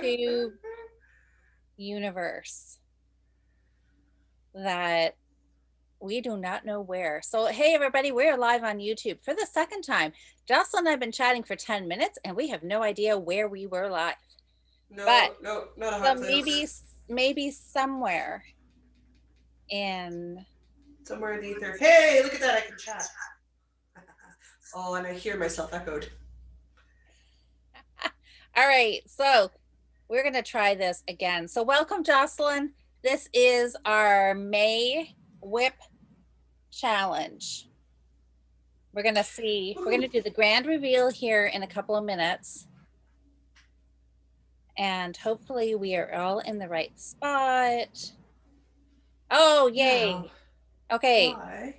YouTube universe that we do not know where. So, hey, everybody, we're live on YouTube for the second time. Jocelyn and I have been chatting for 10 minutes and we have no idea where we were live. No, not a hot Maybe somewhere in somewhere in the ether. Hey, look at that, I can chat. Oh, and I hear myself echoed. All right, so we're gonna try this again. So welcome, Jocelyn. This is our May WIP challenge. We're gonna do the grand reveal here in a couple of minutes. And hopefully we are all in the right spot. Oh, yay. Now, okay. Why?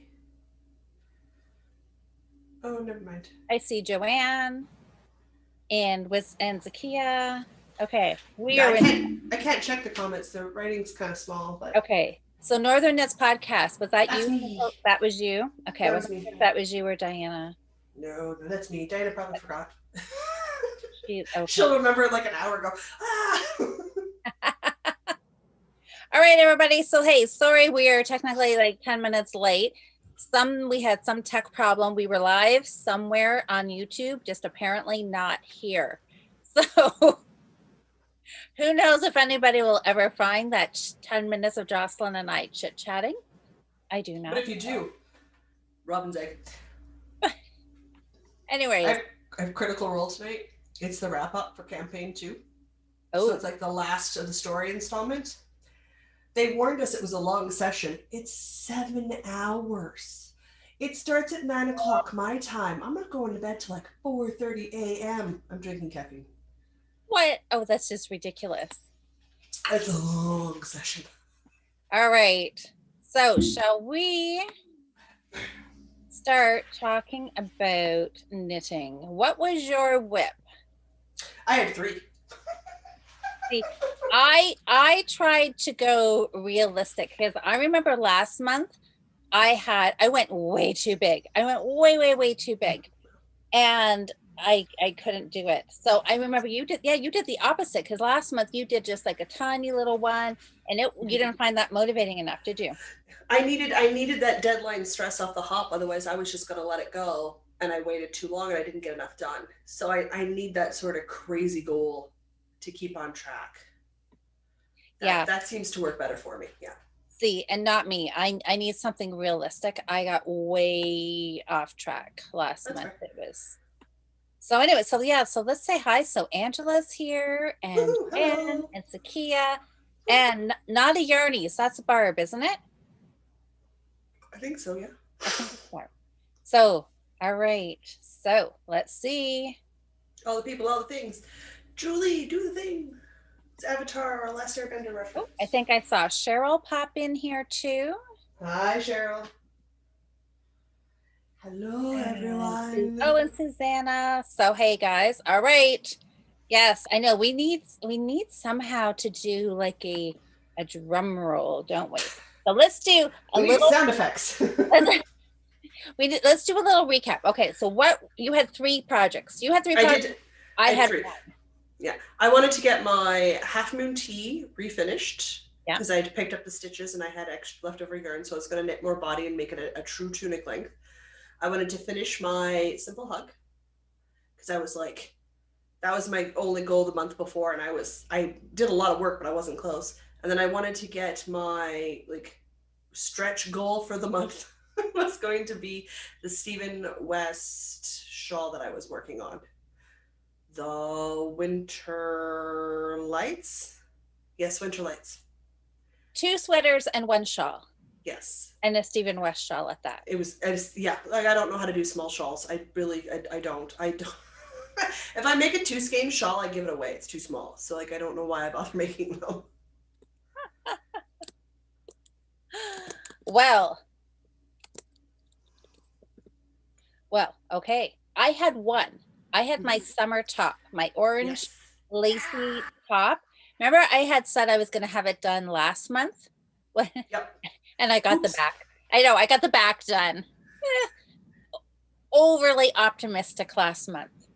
Oh, never mind. I see Joanne and Zakia. Okay. I can't check the comments. The writing's kind of small, but okay. So Northern Knits Podcast, was that that's you? Me. Oh, that was you? Okay. That was me. If that was you or Diana. No, that's me. Diana probably forgot. Okay. She'll remember it like an hour ago. All right, everybody. So, hey, sorry, we are technically like 10 minutes late. We had some tech problem. We were live somewhere on YouTube, just apparently not here. So who knows if anybody will ever find that 10 minutes of Jocelyn and I chit-chatting. I do not. But if you do, Robin's egg. Anyways. I have Critical Role tonight. It's the wrap-up for campaign 2. Oh. So it's like the last of the story installment. They warned us it was a long session. It's 7 hours. It starts at 9 o'clock my time. I'm not going to bed till like 4:30 a.m. I'm drinking caffeine. What? Oh, that's just ridiculous. It's a long session. All right. So shall we start talking about knitting? What was your WIP? I had 3. See, I tried to go realistic because I remember last month I went way too big. I went way too big, and I couldn't do it. So I remember you did the opposite, because last month you did just like a tiny little one, and you didn't find that motivating enough, did you? I needed that deadline stress off the hop, otherwise I was just going to let it go, and I waited too long and I didn't get enough done. So I need that sort of crazy goal to keep on track. That seems to work better for me. Yeah. See, and not me. I need something realistic. I got way off track last month. It was. So anyway, so let's say hi. So Angela's here, and Anne and Zakia, and not a Yarnies. That's Barb, isn't it? I think so, yeah. I think it's Barb. So, all right. So let's see. All the people, all the things. Julie, do the thing. It's Avatar or Last Airbender reference. Oh, I think I saw Cheryl pop in here too. Hi, Cheryl. Hello, everyone. Oh, and Susanna. So, hey, guys. All right. Yes, I know. We need somehow to do like a drum roll, don't we? So let's do a little sound effects. Let's do a little recap. Okay, so you had 3 projects. You had 3 projects. I had 3. 1. Yeah, I wanted to get my Half Moon tee refinished because I had picked up the stitches and I had extra leftover yarn, so I was going to knit more body and make it a true tunic length. I wanted to finish my Simple Hug because I was like, that was my only goal the month before, and I did a lot of work, but I wasn't close. And then I wanted to get my like stretch goal for the month was going to be the Stephen West shawl that I was working on. The Winter Lights? Yes, Winter Lights. 2 sweaters and 1 shawl. Yes. And a Stephen West shawl at that. Like I don't know how to do small shawls. I don't. If I make a 2 skein shawl, I give it away. It's too small. So like I don't know why I bother making them. Well, okay. I had 1. I had my summer top, my orange lacy top. Remember I had said I was going to have it done last month? Yep. And I got the back. I know, I got the back done. Overly optimistic last month.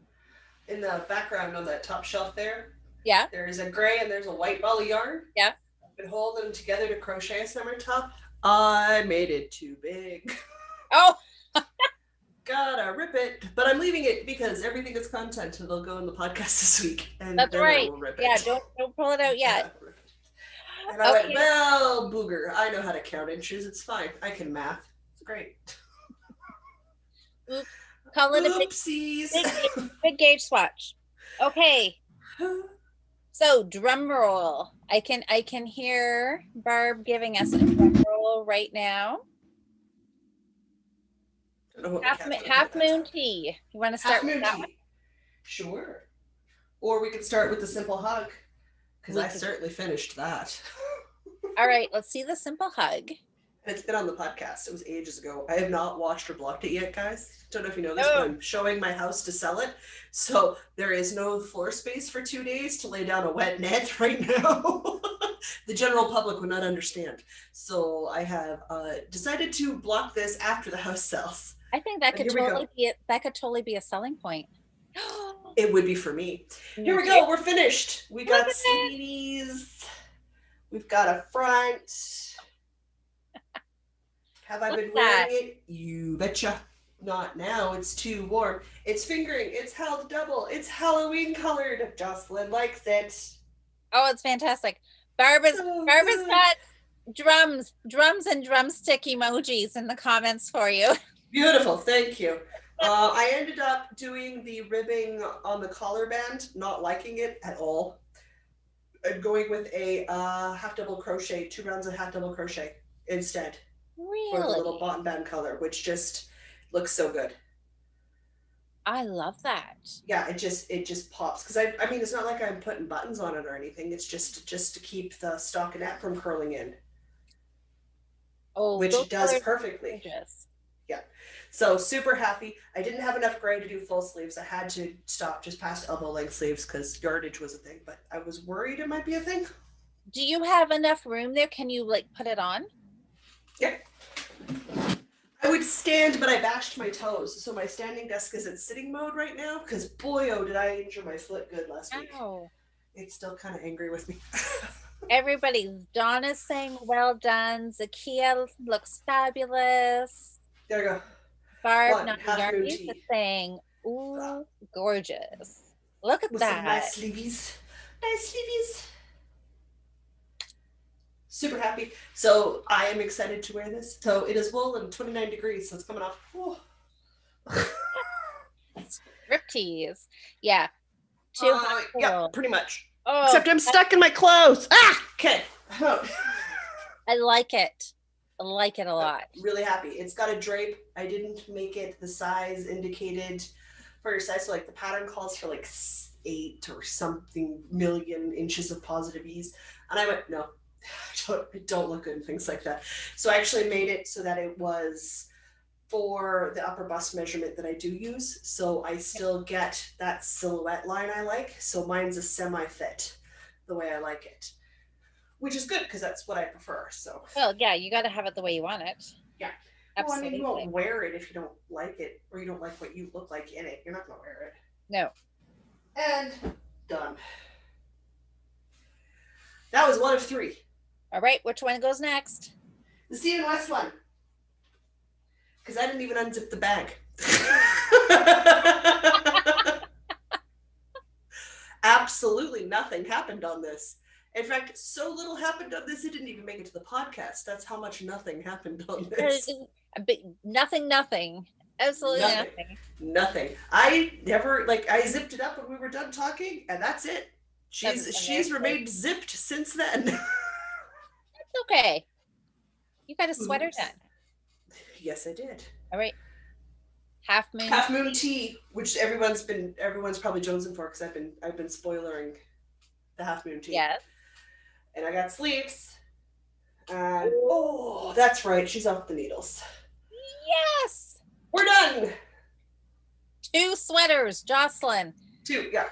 In the background on that top shelf there, Yeah. There's a gray and there's a white ball of yarn. Yeah. I've been holding them together to crochet a summer top. I made it too big. Oh. Gotta rip it, but I'm leaving it because everything is content and it'll go in the podcast this week, and That's then right. I will rip it. Yeah, don't pull it out yet. And I went, well, booger, I know how to count inches. It's fine. I can math. It's great. Oops. Call it Oopsies. big gauge swatch. Okay. So drum roll. I can hear Barb giving us a drum roll right now. Half moon tea. You want to start with that one? Sure. Or we could start with the simple hug, because I certainly finished that. All right, let's see the simple hug. And it's been on the podcast. It was ages ago. I have not watched or blocked it yet, guys. Don't know if you know this, but I'm showing my house to sell it. So there is no floor space for 2 days to lay down a wet net right now. The general public would not understand. So I have decided to block this after the house sells. I think that could totally be a selling point. It would be for me. Here we go. We're finished. We got sleeves. We've got a front. Have I been wearing it? You betcha. Not now. It's too warm. It's fingering. It's held double. It's Halloween colored. Jocelyn likes it. Oh, it's fantastic. Barbara's got drums and drumstick emojis in the comments for you. Beautiful. Thank you. I ended up doing the ribbing on the collar band, not liking it at all. And going with a half double crochet, 2 rounds of half double crochet instead. Really? For the little bottom band color, which just looks so good. I love that. Yeah, it just pops, because I mean, it's not like I'm putting buttons on it or anything. It's just to keep the stockinette from curling in. Oh, which it does perfectly. Gorgeous. Yeah, so super happy. I didn't have enough gray to do full sleeves. I had to stop just past elbow length sleeves because yardage was a thing, but I was worried it might be a thing. Do you have enough room there? Can you like put it on? Yeah. I would stand, but I bashed my toes. So my standing desk is in sitting mode right now because boy, oh, did I injure my foot good last week. It's still kind of angry with me. Everybody, Donna's saying well done. Zakia looks fabulous. There we go. Barb is saying, ooh, gorgeous. Look at that. Some nice sleeves. Nice sleeves. Super happy. So I am excited to wear this. So it is wool and 29 degrees, so it's coming off. Rip tees. Yeah. Yeah, pretty much. Oh, except I'm stuck in my clothes. Okay. I like it. I like it a lot. I'm really happy. It's got a drape. I didn't make it the size indicated for your size. So like the pattern calls for like 8 or something million inches of positive ease. And I went, no. I don't look good in things like that. So I actually made it so that it was for the upper bust measurement that I do use. So I still get that silhouette line I like. So mine's a semi-fit the way I like it, which is good because that's what I prefer. So well, yeah, you got to have it the way you want it. Yeah. Absolutely. Well, I mean, you won't wear it if you don't like it or you don't like what you look like in it. You're not going to wear it. No. And done. That was 1 of 3. All right, which one goes next? The Stephen West one. Because I didn't even unzip the bag. Absolutely nothing happened on this. In fact, so little happened on this, it didn't even make it to the podcast. That's how much nothing happened on this. Nothing. Absolutely nothing. I never, I zipped it up when we were done talking, and that's it. She's remained zipped since then. Okay. You got a sweater done. Yes, I did. All right. Half moon tea, which everyone's probably jonesing for because I've been spoilering the half moon tea. Yes. And I got sleeves. And oh, that's right. She's off the needles. Yes. We're done. 2 sweaters, Jocelyn. 2, yeah.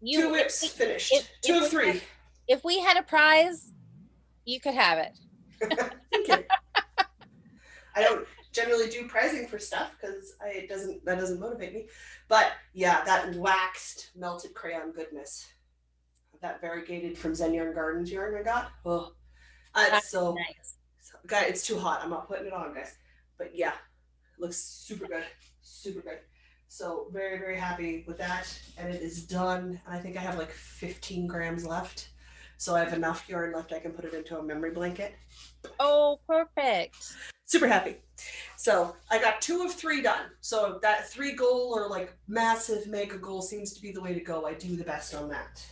2 whips finished. 2 of 3. If we had a prize, you could have it. Thank you. I don't generally do pricing for stuff because that doesn't motivate me. But yeah, that waxed melted crayon goodness. that variegated from Zen Yarn Gardens yarn I got. Oh, it's That's so, nice. guys, it's too hot. I'm not putting it on, guys. But yeah, it looks super good, super good. So very, very happy with that, and it is done. And I think I have like 15 grams left, so I have enough yarn left. I can put it into a memory blanket. Oh, perfect. Super happy. So I got 2 of 3 done. So that 3 goal or like massive mega goal seems to be the way to go. I do the best on that.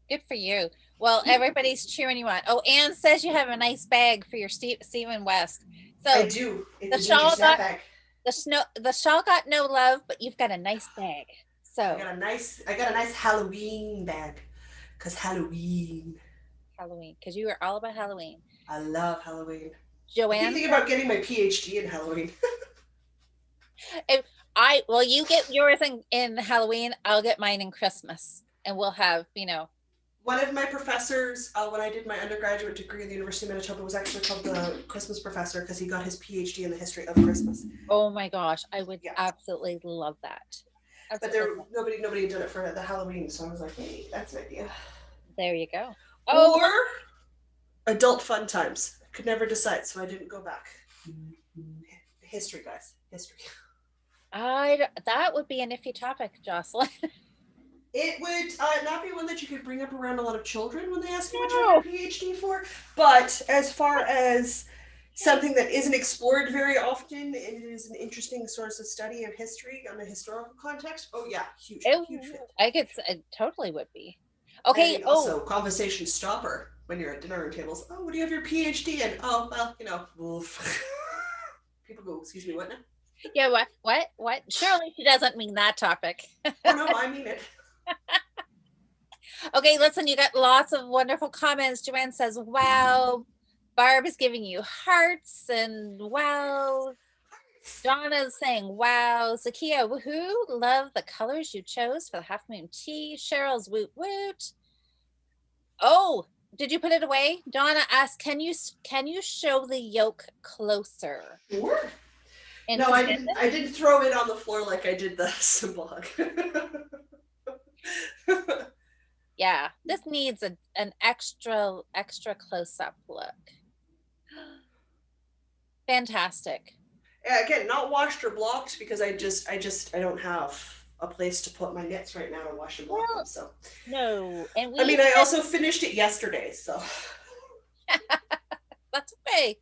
Good for you. Well, everybody's cheering you on. Oh, Anne says you have a nice bag for your Stephen West. I So do. the It's a ginger shawl got snapback. the shawl got no love, but you've got a nice bag. I So got a nice Halloween bag. Cause Halloween. Halloween, because you are all about Halloween. I love Halloween. I keep Joanne thinking says about getting my PhD in Halloween. if you get yours in Halloween, I'll get mine in Christmas. And we'll have, One of my professors, when I did my undergraduate degree at the University of Manitoba, was actually called the Christmas professor because he got his PhD in the history of Christmas. oh my gosh, I would Yeah. absolutely love that. But there nobody had done it for the Halloween, so I was like, hey, that's an idea. There you go. Oh, or adult fun times. I could never decide, so I didn't go back. History, guys, history. That would be an iffy topic, Jocelyn. It would not be one that you could bring up around a lot of children when they ask you what you have your PhD for. But as far as something that isn't explored very often, it is an interesting source of study of history on the historical context. Oh yeah, huge, huge fit. It totally would be. Okay. Also, conversation stopper when you're at dinner tables. Oh, what do you have your PhD in? Oh, well, oof. People go, excuse me, what now? Yeah, what? Surely she doesn't mean that topic. Oh no, I mean it. Okay, listen, you got lots of wonderful comments. Joanne says, wow. Barb is giving you hearts and wow. Donna's saying, wow. Zakia, woohoo. Love the colors you chose for the Half Moon Tea. Cheryl's woot woot. Oh, did you put it away? Donna asked, can you show the yoke closer? Sure. No, I didn't throw it on the floor like I did the symbol hug. Yeah, this needs an extra close-up look. Fantastic. Yeah, again, not washed or blocked because I don't have a place to put my knits right now to wash and block them. So no, and I also finished it yesterday, so that's okay.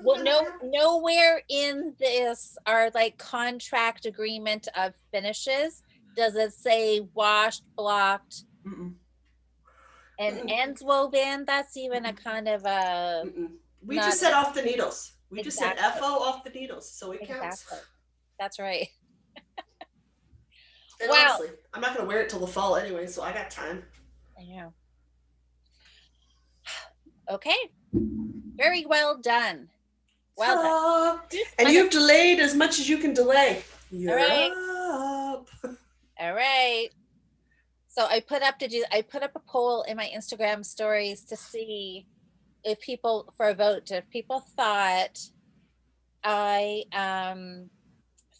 Well, nowhere in this are like contract agreement of finishes does it say washed, blocked, and ends woven. That's even a kind of a. We just set off the needles. We just said FO off the needles, so it counts. That's right. And honestly, I'm not going to wear it till the fall anyway, so I got time. I know. Okay. Very well done. Well done. And you've delayed as much as you can delay. You're up. All right. So I put up a poll in my Instagram stories to see if people thought I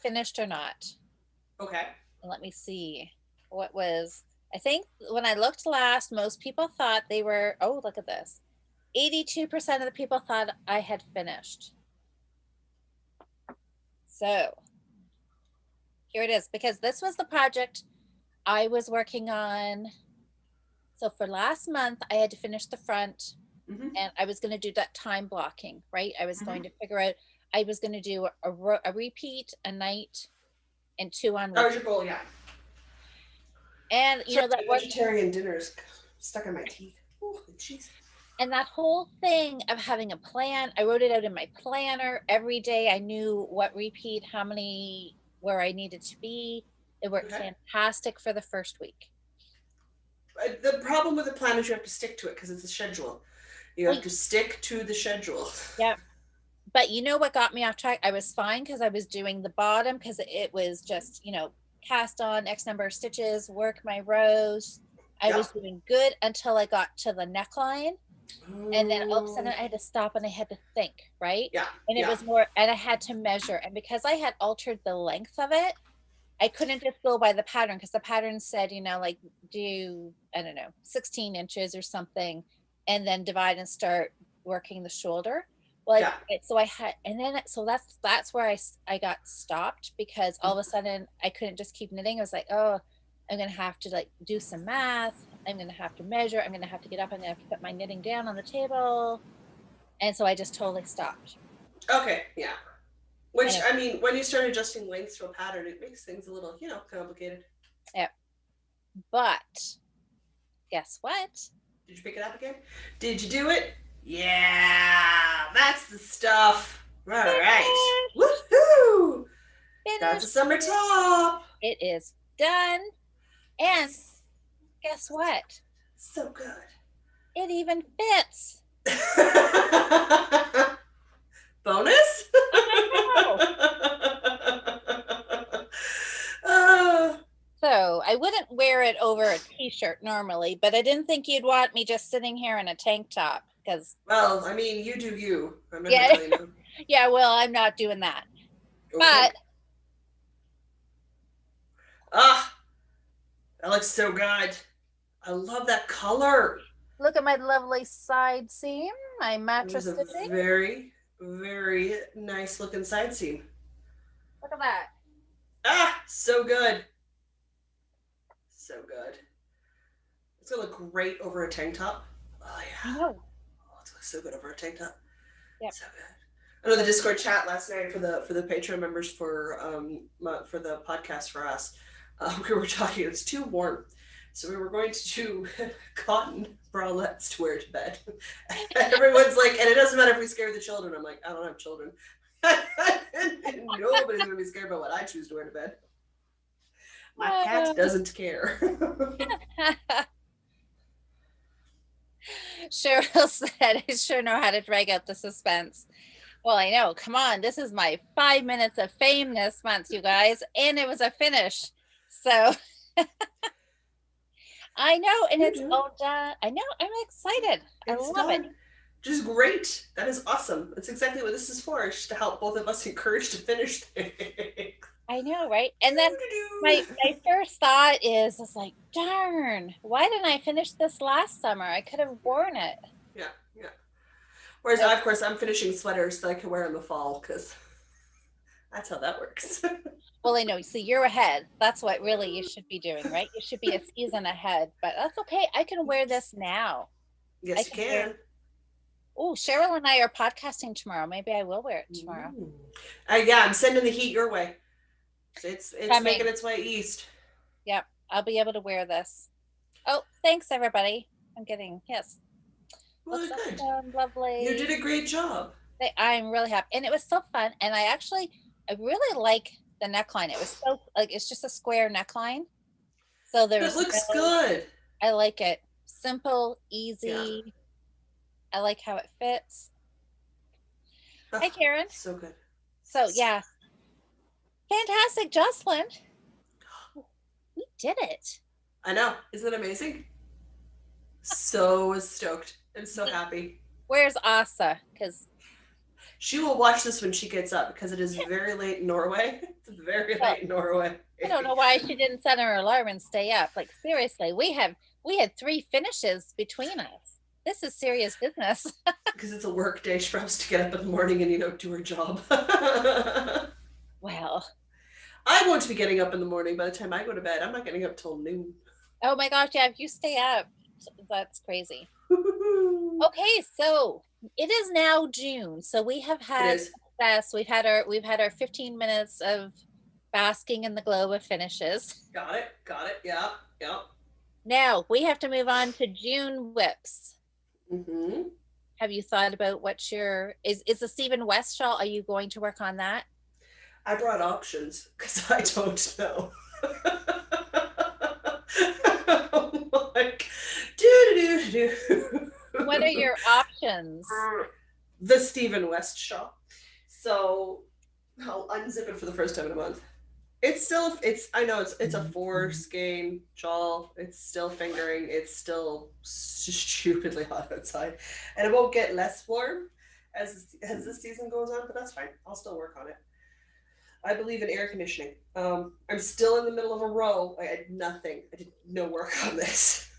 finished or not. Okay. And let me see what was. I think when I looked last, most people thought they were. Oh, look at this. 82% of the people thought I had finished. So here it is, because this was the project I was working on. So for last month, I had to finish the front, and I was going to do that time blocking, right? I was going to figure out, I was going to do a repeat, a night, and 2 on. That was your goal, yeah. And that vegetarian dinner's stuck in my teeth. Oh, jeez. And that whole thing of having a plan, I wrote it out in my planner every day. I knew what repeat, how many, where I needed to be. It worked fantastic for the first week. The problem with the plan is you have to stick to it because it's a schedule. You have to stick to the schedule. Yeah. But you know what got me off track? I was fine because I was doing the bottom because it was just, cast on X number of stitches, work my rows. I was doing good until I got to the neckline. And then all of a sudden I had to stop and I had to think, right? Yeah. And it was more, and I had to measure. And because I had altered the length of it, I couldn't just go by the pattern because the pattern said, like do, I don't know, 16 inches or something, and then divide and start working the shoulder. Yeah. So I had, and then, so that's where I got stopped because all of a sudden I couldn't just keep knitting. I was like, oh, I'm going to have to like do some math. I'm going to have to measure. I'm going to have to get up. I'm going to have to put my knitting down on the table. And so I just totally stopped. Okay. Yeah. Which, And I mean, when you start adjusting lengths to a pattern, it makes things a little, complicated. yeah. But guess what? Did you pick it up again? Did you do it? Yeah, that's the stuff. All right. Woohoo! Got the summer top. It is done. And guess what? So good. It even fits. Bonus? So I wouldn't wear it over a t-shirt normally, but I didn't think you'd want me just sitting here in a tank top because. Well, I mean, you do you. I'm not gonna tell you no. Yeah, well, I'm not doing that. Okay. But that looks so good. I love that color. Look at my lovely side seam, my mattress stitching. Very, very nice looking side seam. Look at that. So good. So good. It's gonna look great over a tank top. Oh yeah. Oh, it's gonna look so good over a tank top. Yep. So good. I know the Discord chat last night for the Patreon members for the podcast for us. We were talking. It's too warm, so we were going to do cotton bralettes to wear to bed. And everyone's like, and it doesn't matter if we scare the children. I'm like, I don't have children. Nobody's gonna be scared about what I choose to wear to bed. My cat doesn't care. Cheryl said, I sure know how to drag out the suspense. Well, I know. Come on. This is my 5 minutes of fame this month, you guys. And it was a finish. So I know. And it's all done. I know. I'm excited. I love it. Just great. That is awesome. That's exactly what this is for. It's just to help both of us encourage to finish things. I know, right? And then my first thought is, it's like, darn, why didn't I finish this last summer? I could have worn it. Yeah, yeah. Whereas, of course, I'm finishing sweaters that I can wear in the fall because that's how that works. Well, I know. So you're ahead. That's what really you should be doing, right? You should be a season ahead. But that's okay. I can wear this now. Yes, you can. Oh, Cheryl and I are podcasting tomorrow. Maybe I will wear it tomorrow. Yeah, I'm sending the heat your way. It's making its way east. Yep, I'll be able to wear this. Oh, thanks everybody. I'm getting Well, good. Lovely. You did a great job. I'm really happy, and it was so fun. And I really like the neckline. It was so it's just a square neckline. So it looks good. I like it. Simple, easy. Yeah. I like how it fits. Hi, Karen. So good. So yeah. Fantastic, Jocelyn. We did it. I know. Isn't it amazing? So stoked. I'm so happy. Where's Asa? Because she will watch this when she gets up because it is very late in Norway. It's very late in Norway. I don't know why she didn't set her alarm and stay up. Like seriously, we had 3 finishes between us. This is serious business. Because it's a work day for us to get up in the morning and do her job. Well, I won't be getting up in the morning. By the time I go to bed, I'm not getting up till noon. Oh my gosh, yeah, if you stay up, that's crazy. Okay, so it is now June. So we have had success. We've had our 15 minutes of basking in the glow of finishes. Got it. Yeah. Now we have to move on to June WIPs. Mm-hmm. Have you thought about what is the Stephen West shawl? Are you going to work on that? I brought options because I don't know. I'm like, What are your options? The Stephen West shawl. So I'll unzip it for the first time in a month. I know it's a 4 skein shawl. It's still fingering. It's still stupidly hot outside, and it won't get less warm as the season goes on. But that's fine. I'll still work on it. I believe in air conditioning. I'm still in the middle of a row. I had nothing. I did no work on this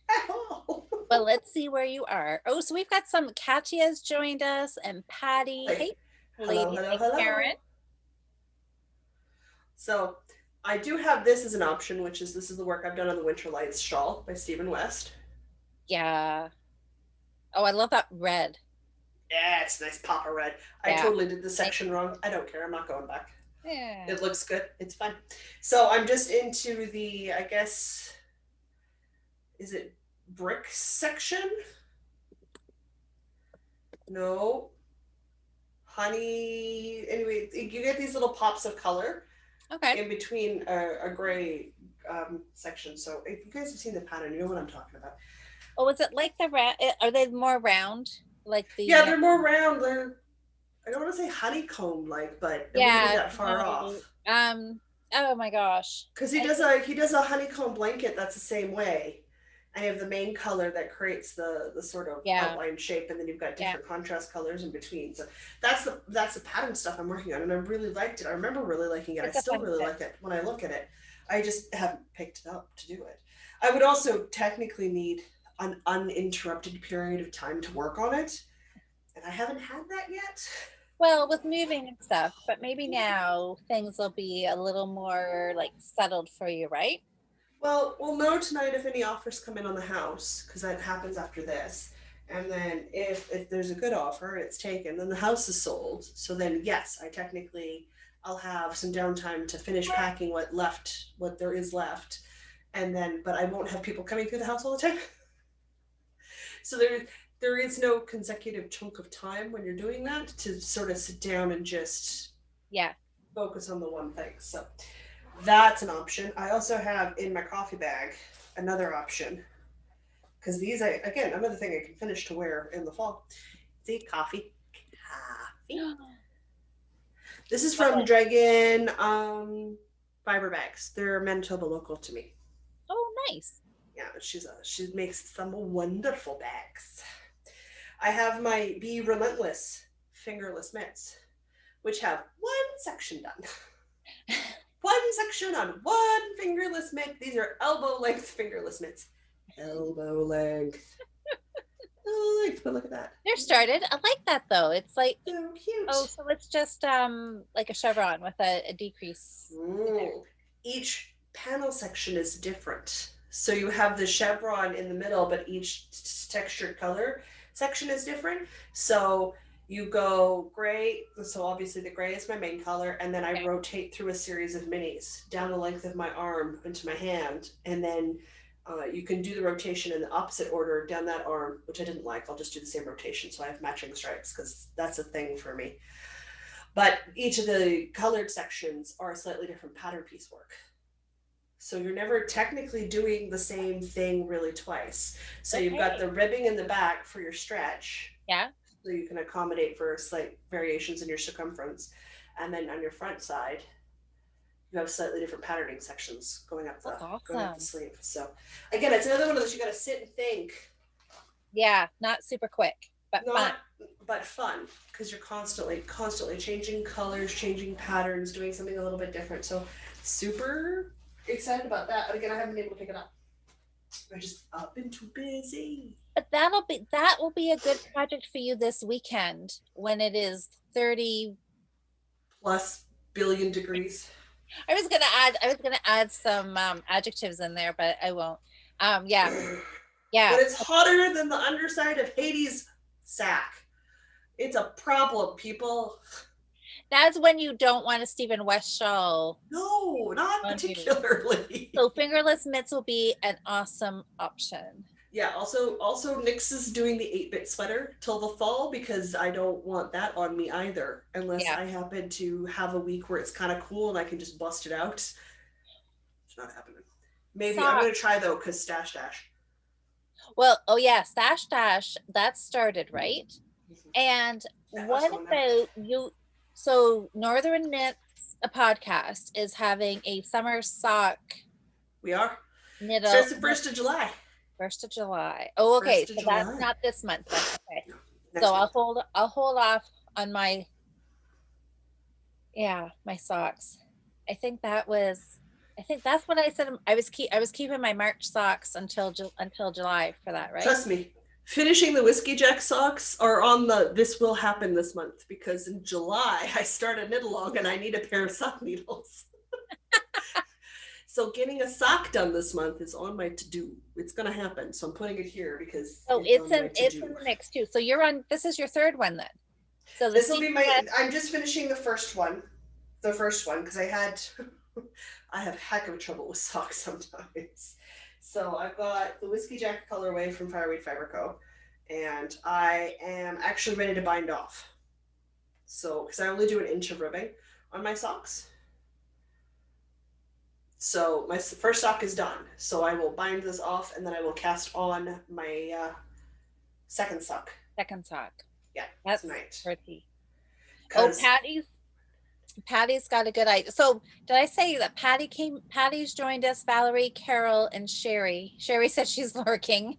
at all. But let's see where you are. Oh, so we've got some Katya's joined us and Patty. Like, Hey, hello, ladies. hello, Hey, Karen. hello. So I do have this as an option, which is this is the work I've done on the Winter Lights shawl by Stephen West. Yeah. Oh, I love that red. Yeah, it's a nice pop of red. I Yeah. totally did the section wrong. I don't care. I'm not going back. Yeah. It looks good. It's fine. So I'm just into the, I guess, is it brick section? No. Honey. Anyway, you get these little pops of color Okay. in between a gray section. So if you guys have seen the pattern, you know what I'm talking about. Oh, is it like the round? Are they more round? Like the. Yeah, they're more round. They're, I don't want to say honeycomb like, but it wouldn't be Yeah. that far No. off. Oh my gosh. Because he does a honeycomb blanket that's the same way. And you have the main color that creates the sort of Yeah. outline shape, and then you've got different contrast colors in between. So that's the pattern stuff I'm working on, and I really liked it. I remember really liking it. It's I a still fun really fit. like it when I look at it. I just haven't picked it up to do it. I would also technically need an uninterrupted period of time to work on it, and I haven't had that yet. Well, with moving and stuff, but maybe now things will be a little more like settled for you, right? Well, we'll know tonight if any offers come in on the house, because that happens after this. And then if there's a good offer and it's taken, then the house is sold. So then yes, I technically I'll have some downtime to finish packing what there is left. And then but I won't have people coming through the house all the time. So there is no consecutive chunk of time when you're doing that to sort of sit down and just Yeah. focus on the one thing. So that's an option. I also have in my coffee bag another option because these, again, another thing I can finish to wear in the fall. See, coffee. This is from Dragon Fiber Bags. They're Manitoba local to me. Oh, nice. Yeah, she makes some wonderful bags. I have my Be Relentless fingerless mitts, which have one section done. One section on one fingerless mitt. These are elbow length fingerless mitts. Elbow length. Elbow length, but look at that. They're started. I like that though. It's like so cute. Oh, so it's just like a chevron with a decrease. Each panel section is different. So you have the chevron in the middle, but each textured color section is different. So you go gray, so obviously the gray is my main color, and then I rotate through a series of minis down the length of my arm into my hand, and then you can do the rotation in the opposite order down that arm, which I didn't like. I'll just do the same rotation so I have matching stripes because that's a thing for me. But each of the colored sections are a slightly different pattern piece work. So you're never technically doing the same thing really twice. So you've got the ribbing in the back for your stretch. Yeah. So you can accommodate for slight variations in your circumference. And then on your front side, you have slightly different patterning sections going up the sleeve. So again, it's another one of those you got to sit and think. Yeah, not super quick, but fun. But fun because you're constantly changing colors, changing patterns, doing something a little bit different. So super excited about that. But again, I haven't been able to pick it up. I've been too busy. But that will be a good project for you this weekend when it is 30 plus billion degrees. I was gonna add some adjectives in there, but I won't. Yeah. But it's hotter than the underside of Hades' sack. It's a problem, people. That's when you don't want a Stephen West shawl. No, not particularly. So fingerless mitts will be an awesome option. Yeah, also Nyx is doing the 8-bit sweater till the fall because I don't want that on me either unless I happen to have a week where it's kind of cool and I can just bust it out. It's not happening. Maybe I'm going to try though because Stash Dash. Well, Stash Dash, that started, right? Mm-hmm. And what about you? So Northern Knits, a podcast, is having a summer sock. We are. Starts the 1st of July. 1st of July. Oh, okay. So that's not this month then. Okay. No, so I'll hold off on my Yeah, my socks. I think that was, I think that's what I said. I was keeping my March socks until July for that, right? Trust me, finishing the Whiskey Jack socks are on the this will happen this month because in July I start a knit along and I need a pair of sock needles. So getting a sock done this month is on my to-do. It's gonna happen. So I'm putting it here because So it's on my it's in to-do. the mix too. So you're on, this is your third one then. So the This will Steve be my I'm just finishing the first one. The first one because I had I have heck of trouble with socks sometimes. So I've got the Whiskey Jack colorway from Fireweed Fiber Co. And I am actually ready to bind off. So, because I only do 1 inch of ribbing on my socks. So my first sock is done. So I will bind this off and then I will cast on my second sock. second sock. Yeah, That's tonight. pretty. Oh, Because Patty's got a good idea. So did I say that Patty's joined us, Valerie, Carol, and Sherry. Sherry said she's lurking.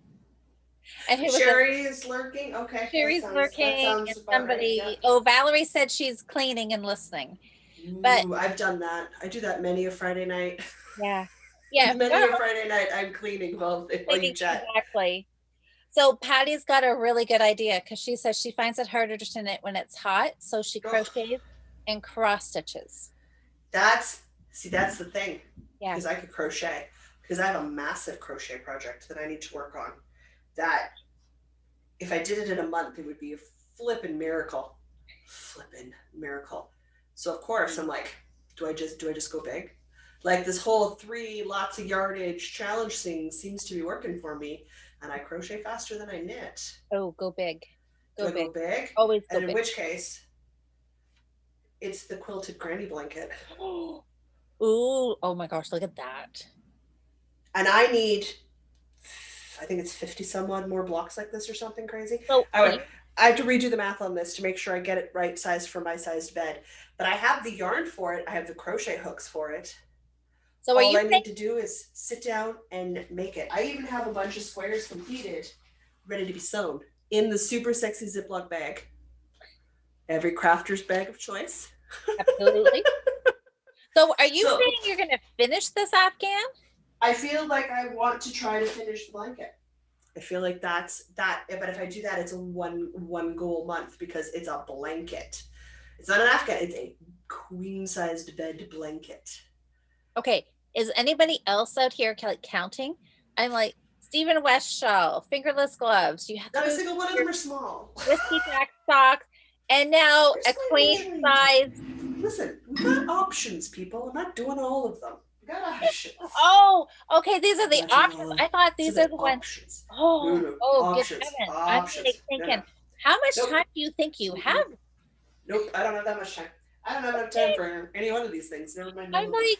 And who was it? Sherry is lurking. Okay, Sherry's that lurking and sounds about right. Yeah. somebody, oh, Valerie said she's cleaning and listening. But Ooh, I've done that. I do that many a Friday night. yeah. Yeah. Many a Friday night, I'm cleaning while you chat. Exactly. So Patty's got a really good idea because she says she finds it harder to knit when it's hot. So she Oh, crochets and cross stitches. that's the thing. Yeah. Because I could crochet. Because I have a massive crochet project that I need to work on. That if I did it in a month, it would be a flippin' miracle. Flippin' miracle. So of course I'm like, do I just go big? Like this whole 3 lots of yardage challenge thing seems to be working for me. And I crochet faster than I knit. Oh, go big. Do Go I go big. big? Always go And in big. which case, it's the quilted granny blanket. Ooh, oh my gosh, look at that. And I need, I think it's 50 some odd more blocks like this or something crazy. So I have to redo the math on this to make sure I get it right size for my sized bed. But I have the yarn for it. I have the crochet hooks for it. so are All you I saying, need to do is sit down and make it. I even have a bunch of squares completed, ready to be sewn in the super sexy Ziploc bag. Every crafter's bag of choice. absolutely. So are you So saying you're gonna finish this Afghan? I feel like I want to try to finish the blanket. I feel like that's that, but if I do that, it's a one goal month because it's a blanket. It's not an Afghan, it's a queen sized bed blanket. Okay, is anybody else out here counting? I'm like Stephen West shawl, fingerless gloves. You Not a threw single one of your them are small. whiskey jack socks, and now There's a queen so many. size. Listen, we got options, people. I'm not doing all of them. We got options. Oh, okay. These are I'm the not doing options. all of them. I thought So these are the the ones. options. No, Oh, no, oh, good options. heavens. I'm like Options. No, no. thinking, how much Nope. time do you think you have? Nope. I don't have that much time. I don't have enough time for any one of these things. Never mind. I'm like,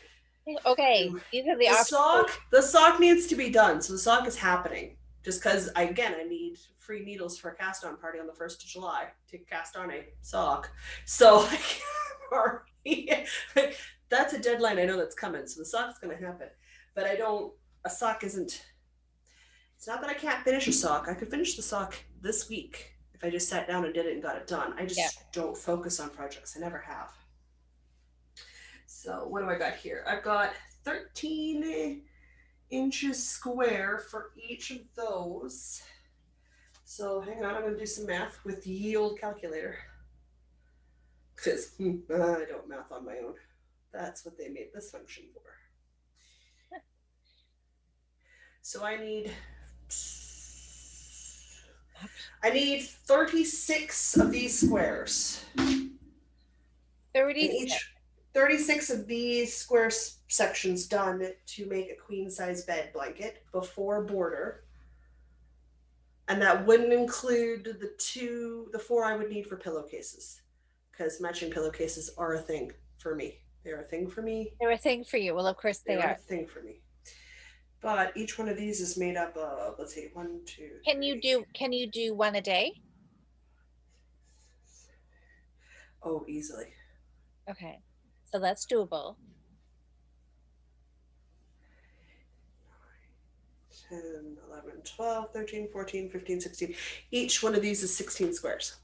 okay, these are the options. The sock needs to be done. So the sock is happening. Just because, again, I need free needles for a cast on party on the 1st of July to cast on a sock. So that's a deadline I know that's coming. So the sock's going to happen. But a sock isn't, it's not that I can't finish a sock. I could finish the sock this week if I just sat down and did it and got it done. I just don't focus on projects. I never have. So what do I got here? I've got 13 inches square for each of those. So hang on, I'm going to do some math with the ye old calculator. Because I don't math on my own. That's what they made this function for. So I need 36 of these squares. 36 of these square sections done to make a queen size bed blanket before border. And that wouldn't include the 4 I would need for pillowcases, because matching pillowcases are a thing for me. They're a thing for me. They're a thing for you. Well, of course they are. A thing for me. But each one of these is made up of, let's see, 1, 2. Can you do one a day? Oh, easily. Okay. So that's doable. 10, 11, 12, 13, 14, 15, 16. Each one of these is 16 squares.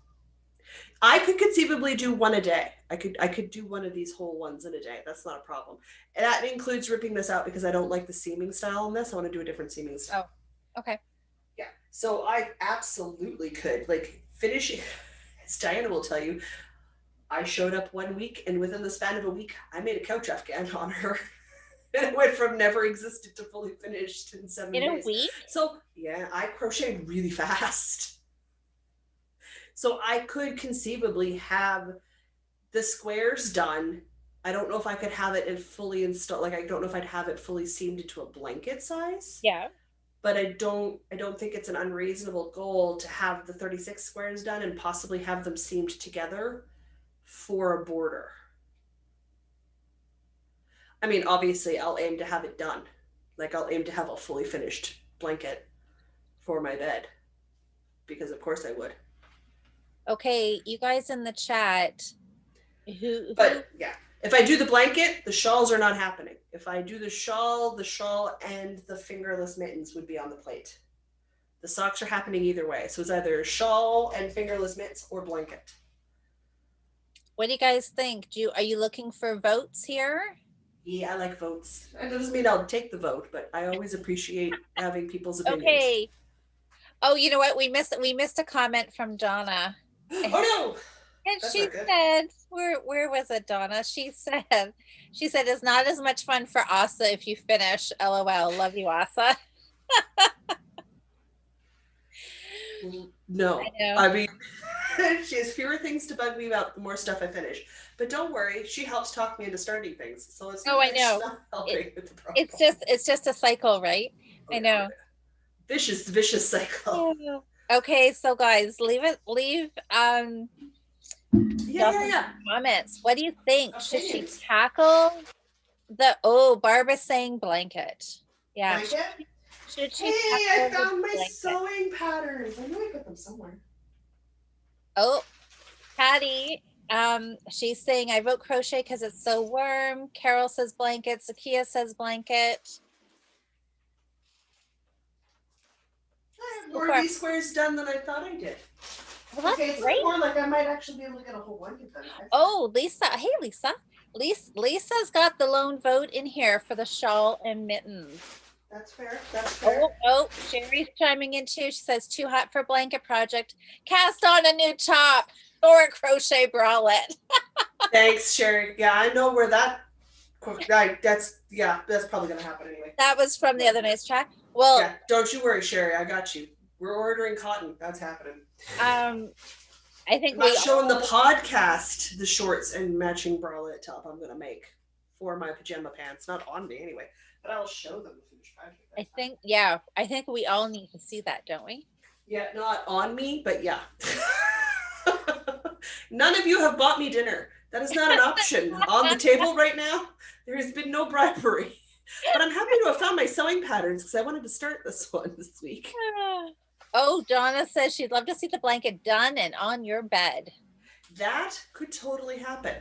I could conceivably do one a day. I could do one of these whole ones in a day. That's not a problem. And that includes ripping this out because I don't like the seaming style on this. I want to do a different seaming style. Oh, okay. Yeah. So I absolutely could like finish. As Diana will tell you, I showed up one week, and within the span of a week, I made a couch Afghan on her. And it went from never existed to fully finished in 7 In a days. week? So yeah, I crocheted really fast. So I could conceivably have the squares done. I don't know if I could have it in fully installed. Like, I don't know if I'd have it fully seamed into a blanket size. Yeah. But I don't think it's an unreasonable goal to have the 36 squares done and possibly have them seamed together for a border. I mean, obviously I'll aim to have it done. Like, I'll aim to have a fully finished blanket for my bed, because of course I would. Okay, you guys in the chat, But yeah, if I do the blanket, the shawls are not happening. If I do the shawl and the fingerless mittens would be on the plate. The socks are happening either way. So it's either shawl and fingerless mitts or blanket. what do you guys think? Are you looking for votes here? Yeah, I like votes. That doesn't mean I'll take the vote, but I always appreciate having people's opinions. Okay. Oh, you know what? We missed a comment from Donna. Oh no. And That's she said, where was it, Donna? She said it's not as much fun for Asa if you finish. LOL. Love you, Asa. No. I mean, she has fewer things to bug me about the more stuff I finish. But don't worry, she helps talk me into starting things. So it's I know. Not helping with the problem. It's just a cycle, right? I know. Vicious cycle. Yeah. Okay, so guys, leave comments. What do you think? Should she tackle Barbara's saying blanket. Yeah. Blanket? Should she I found my sewing patterns. I know I put them somewhere. Oh, Patty, she's saying I wrote crochet because it's so warm. Carol says blanket. Zakia says blanket. I have more of these squares done than I thought I did. Well, okay, it's great. More like I might actually be able to get a whole blanket done. Oh, Lisa. Hey, Lisa. Lisa's got the lone vote in here for the shawl and mittens. That's fair. That's fair. Oh, Sherry's chiming in too. She says, too hot for blanket project. Cast on a new top or a crochet bralette. Thanks, Sherry. Yeah, I know where that's probably going to happen anyway. That was from the other night's chat. Well, yeah, don't you worry, Sherry. I got you. We're ordering cotton. That's happening. I think we're showing the podcast the shorts and matching bralette top I'm going to make for my pajama pants. Not on me anyway, but I'll show them the finished project. I think we all need to see that, don't we? Yeah, not on me, but yeah. None of you have bought me dinner. That is not an option on the table right now. There has been no bribery. But I'm happy to have found my sewing patterns because I wanted to start this one this week. Oh, Donna says she'd love to see the blanket done and on your bed. That could totally happen.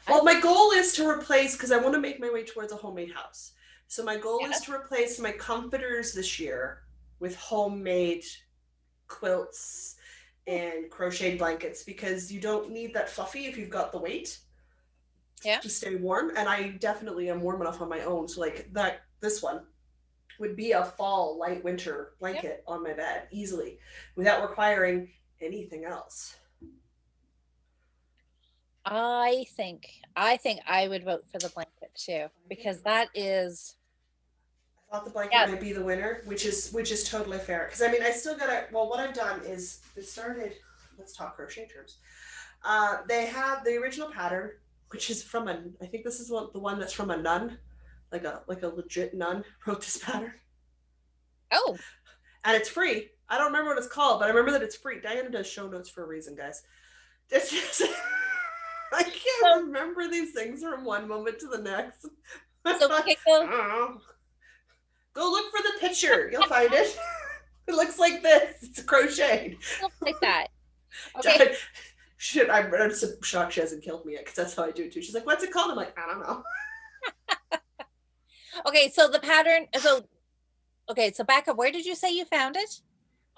Well, my goal is to replace, because I want to make my way towards a homemade house. So my goal is to replace my comforters this year with homemade quilts and crocheted blankets, because you don't need that fluffy if you've got the weight to stay warm. And I definitely am warm enough on my own. So like this one would be a fall light winter blanket on my bed easily without requiring anything else. I think I would vote for the blanket too, because that is. I thought the blanket might be the winner, which is totally fair. Because I mean, I still gotta. Well, what I've done is it started. Let's talk crochet terms. They have the original pattern, which is from I think this is the one that's from a nun, like a legit nun wrote this pattern. Oh. And it's free. I don't remember what it's called, but I remember that it's free. Diana does show notes for a reason, guys. This is. I can't remember these things from one moment to the next. So go look for the picture. You'll find it. It looks like this. It's crocheted. It looks like that. Okay. Shit, I'm shocked she hasn't killed me yet, because that's how I do it too. She's like, what's it called? I'm like, I don't know. Okay, so the pattern. So back up. Where did you say you found it?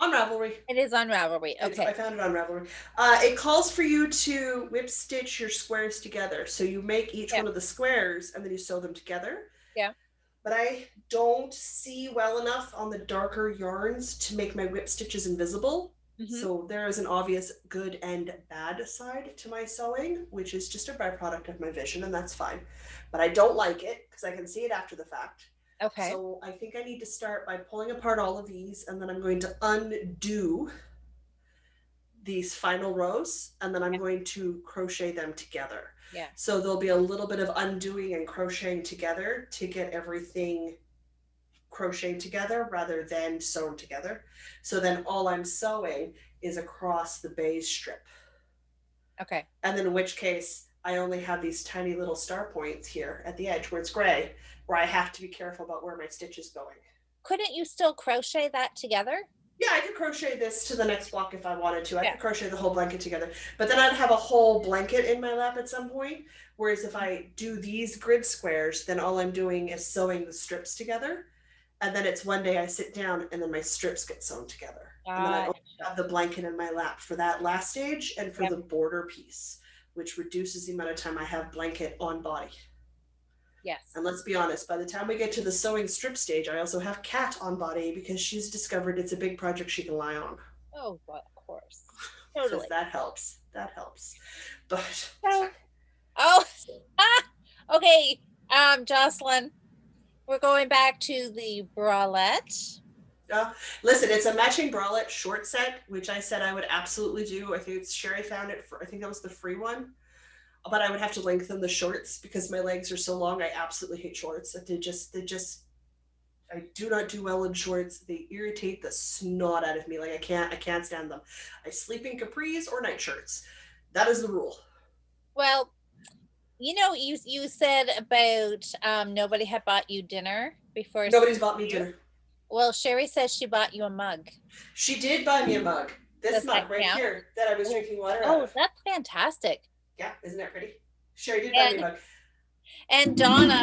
On Ravelry. It is on Ravelry. Okay. I found it on Ravelry. It calls for you to whip stitch your squares together. So you make each Yeah. one of the squares and then you sew them together. Yeah. But I don't see well enough on the darker yarns to make my whip stitches invisible. So there is an obvious good and bad side to my sewing, which is just a byproduct of my vision, and that's fine. But I don't like it because I can see it after the fact. Okay. So I think I need to start by pulling apart all of these, and then I'm going to undo these final rows, and then I'm going to crochet them together. Yeah. So there'll be a little bit of undoing and crocheting together to get everything crocheted together rather than sewn together. So then all I'm sewing is across the baize strip. Okay. And then in which case I only have these tiny little star points here at the edge where it's gray, where I have to be careful about where my stitch is going. Couldn't you still crochet that together? Yeah, I could crochet this to the next block if I wanted to. I Yeah. could crochet the whole blanket together, but then I'd have a whole blanket in my lap at some point. Whereas if I do these grid squares, then all I'm doing is sewing the strips together. And then it's one day I sit down and then my strips get sewn together. And then I only have the blanket in my lap for that last stage and for the border piece, which reduces the amount of time I have blanket on body. Yes. And let's be honest, by the time we get to the sewing strip stage, I also have Kat on body because she's discovered it's a big project she can lie on. Oh, well, of course. Totally. That helps. That helps. But okay. Jocelyn, we're going back to the bralette. Listen, it's a matching bralette short set, which I said I would absolutely do. I think Sherry found it for, I think that was the free one. But I would have to lengthen the shorts because my legs are so long. I absolutely hate shorts. I do not do well in shorts. They irritate the snot out of me. Like I can't stand them. I sleep in capris or nightshirts. That is the rule. Well, you know, you said about nobody had bought you dinner before. Nobody's bought me dinner. Well, Sherry says she bought you a mug. She did buy me a mug. This mug right here that I was drinking water out of. Oh, that's fantastic. Yeah, isn't that pretty? Sherry did buy me a mug. And Donna,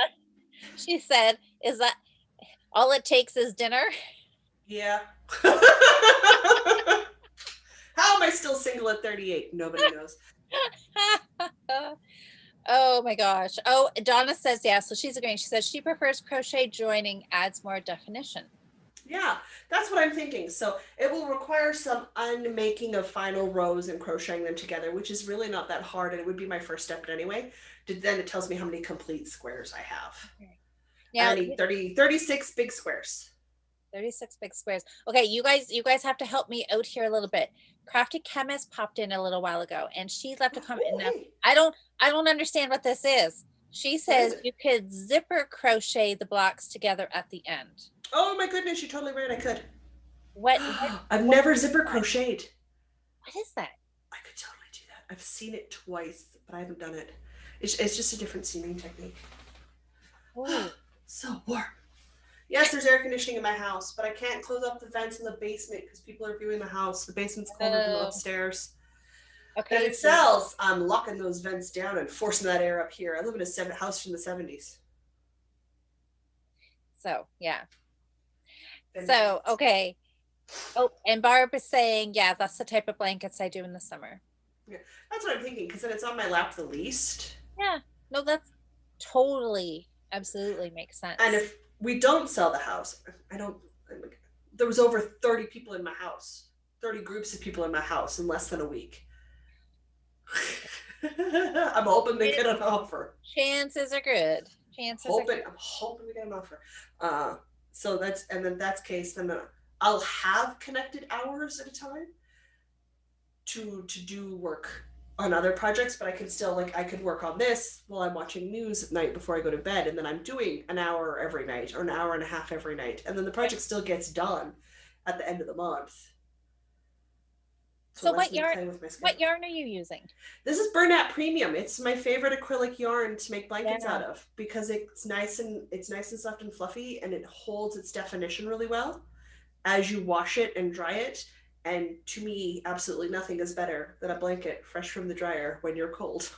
she said, is that all it takes is dinner? Yeah. How am I still single at 38? Nobody knows. Oh my gosh. Oh, Donna says, yeah, so she's agreeing. She says she prefers crochet joining, adds more definition. Yeah, that's what I'm thinking. So it will require some unmaking of final rows and crocheting them together, which is really not that hard. And it would be my first step anyway. Then it tells me how many complete squares I have. Okay. Now, I need 36 big squares. 36 big squares. Okay, you guys have to help me out here a little bit. Crafty Chemist popped in a little while ago and she left a comment. Now, I don't understand what this is. She says you could zipper crochet the blocks together at the end. Oh my goodness, you're totally right. I could. What I've never zipper crocheted. What is that? I could totally do that. I've seen it twice, but I haven't done it. It's just a different seaming technique. Oh, so warm. Yes, there's air conditioning in my house, but I can't close up the vents in the basement because people are viewing the house. The basement's colder than upstairs. Okay. And it sells. I'm locking those vents down and forcing that air up here. I live in a house from the 70s. So, yeah. So, okay. Oh, and Barb is saying, yeah, that's the type of blankets I do in the summer. Yeah, that's what I'm thinking because then it's on my lap the least. Yeah. No, that's totally, absolutely makes sense. And if we don't sell the house, there was over 30 people in my house, 30 groups of people in my house in less than a week. I'm hoping they get an offer. Chances are good. I'm hoping we get an offer. So that's case, then I'll have connected hours at a time to do work on other projects, but I can still I could work on this while I'm watching news at night before I go to bed, and then I'm doing an hour every night or an hour and a half every night, and then the project still gets done at the end of the month. So what yarn are you using? This is Bernat Premium. It's my favorite acrylic yarn to make blankets out of because it's nice and soft and fluffy, and it holds its definition really well as you wash it and dry it. And to me, absolutely nothing is better than a blanket fresh from the dryer when you're cold.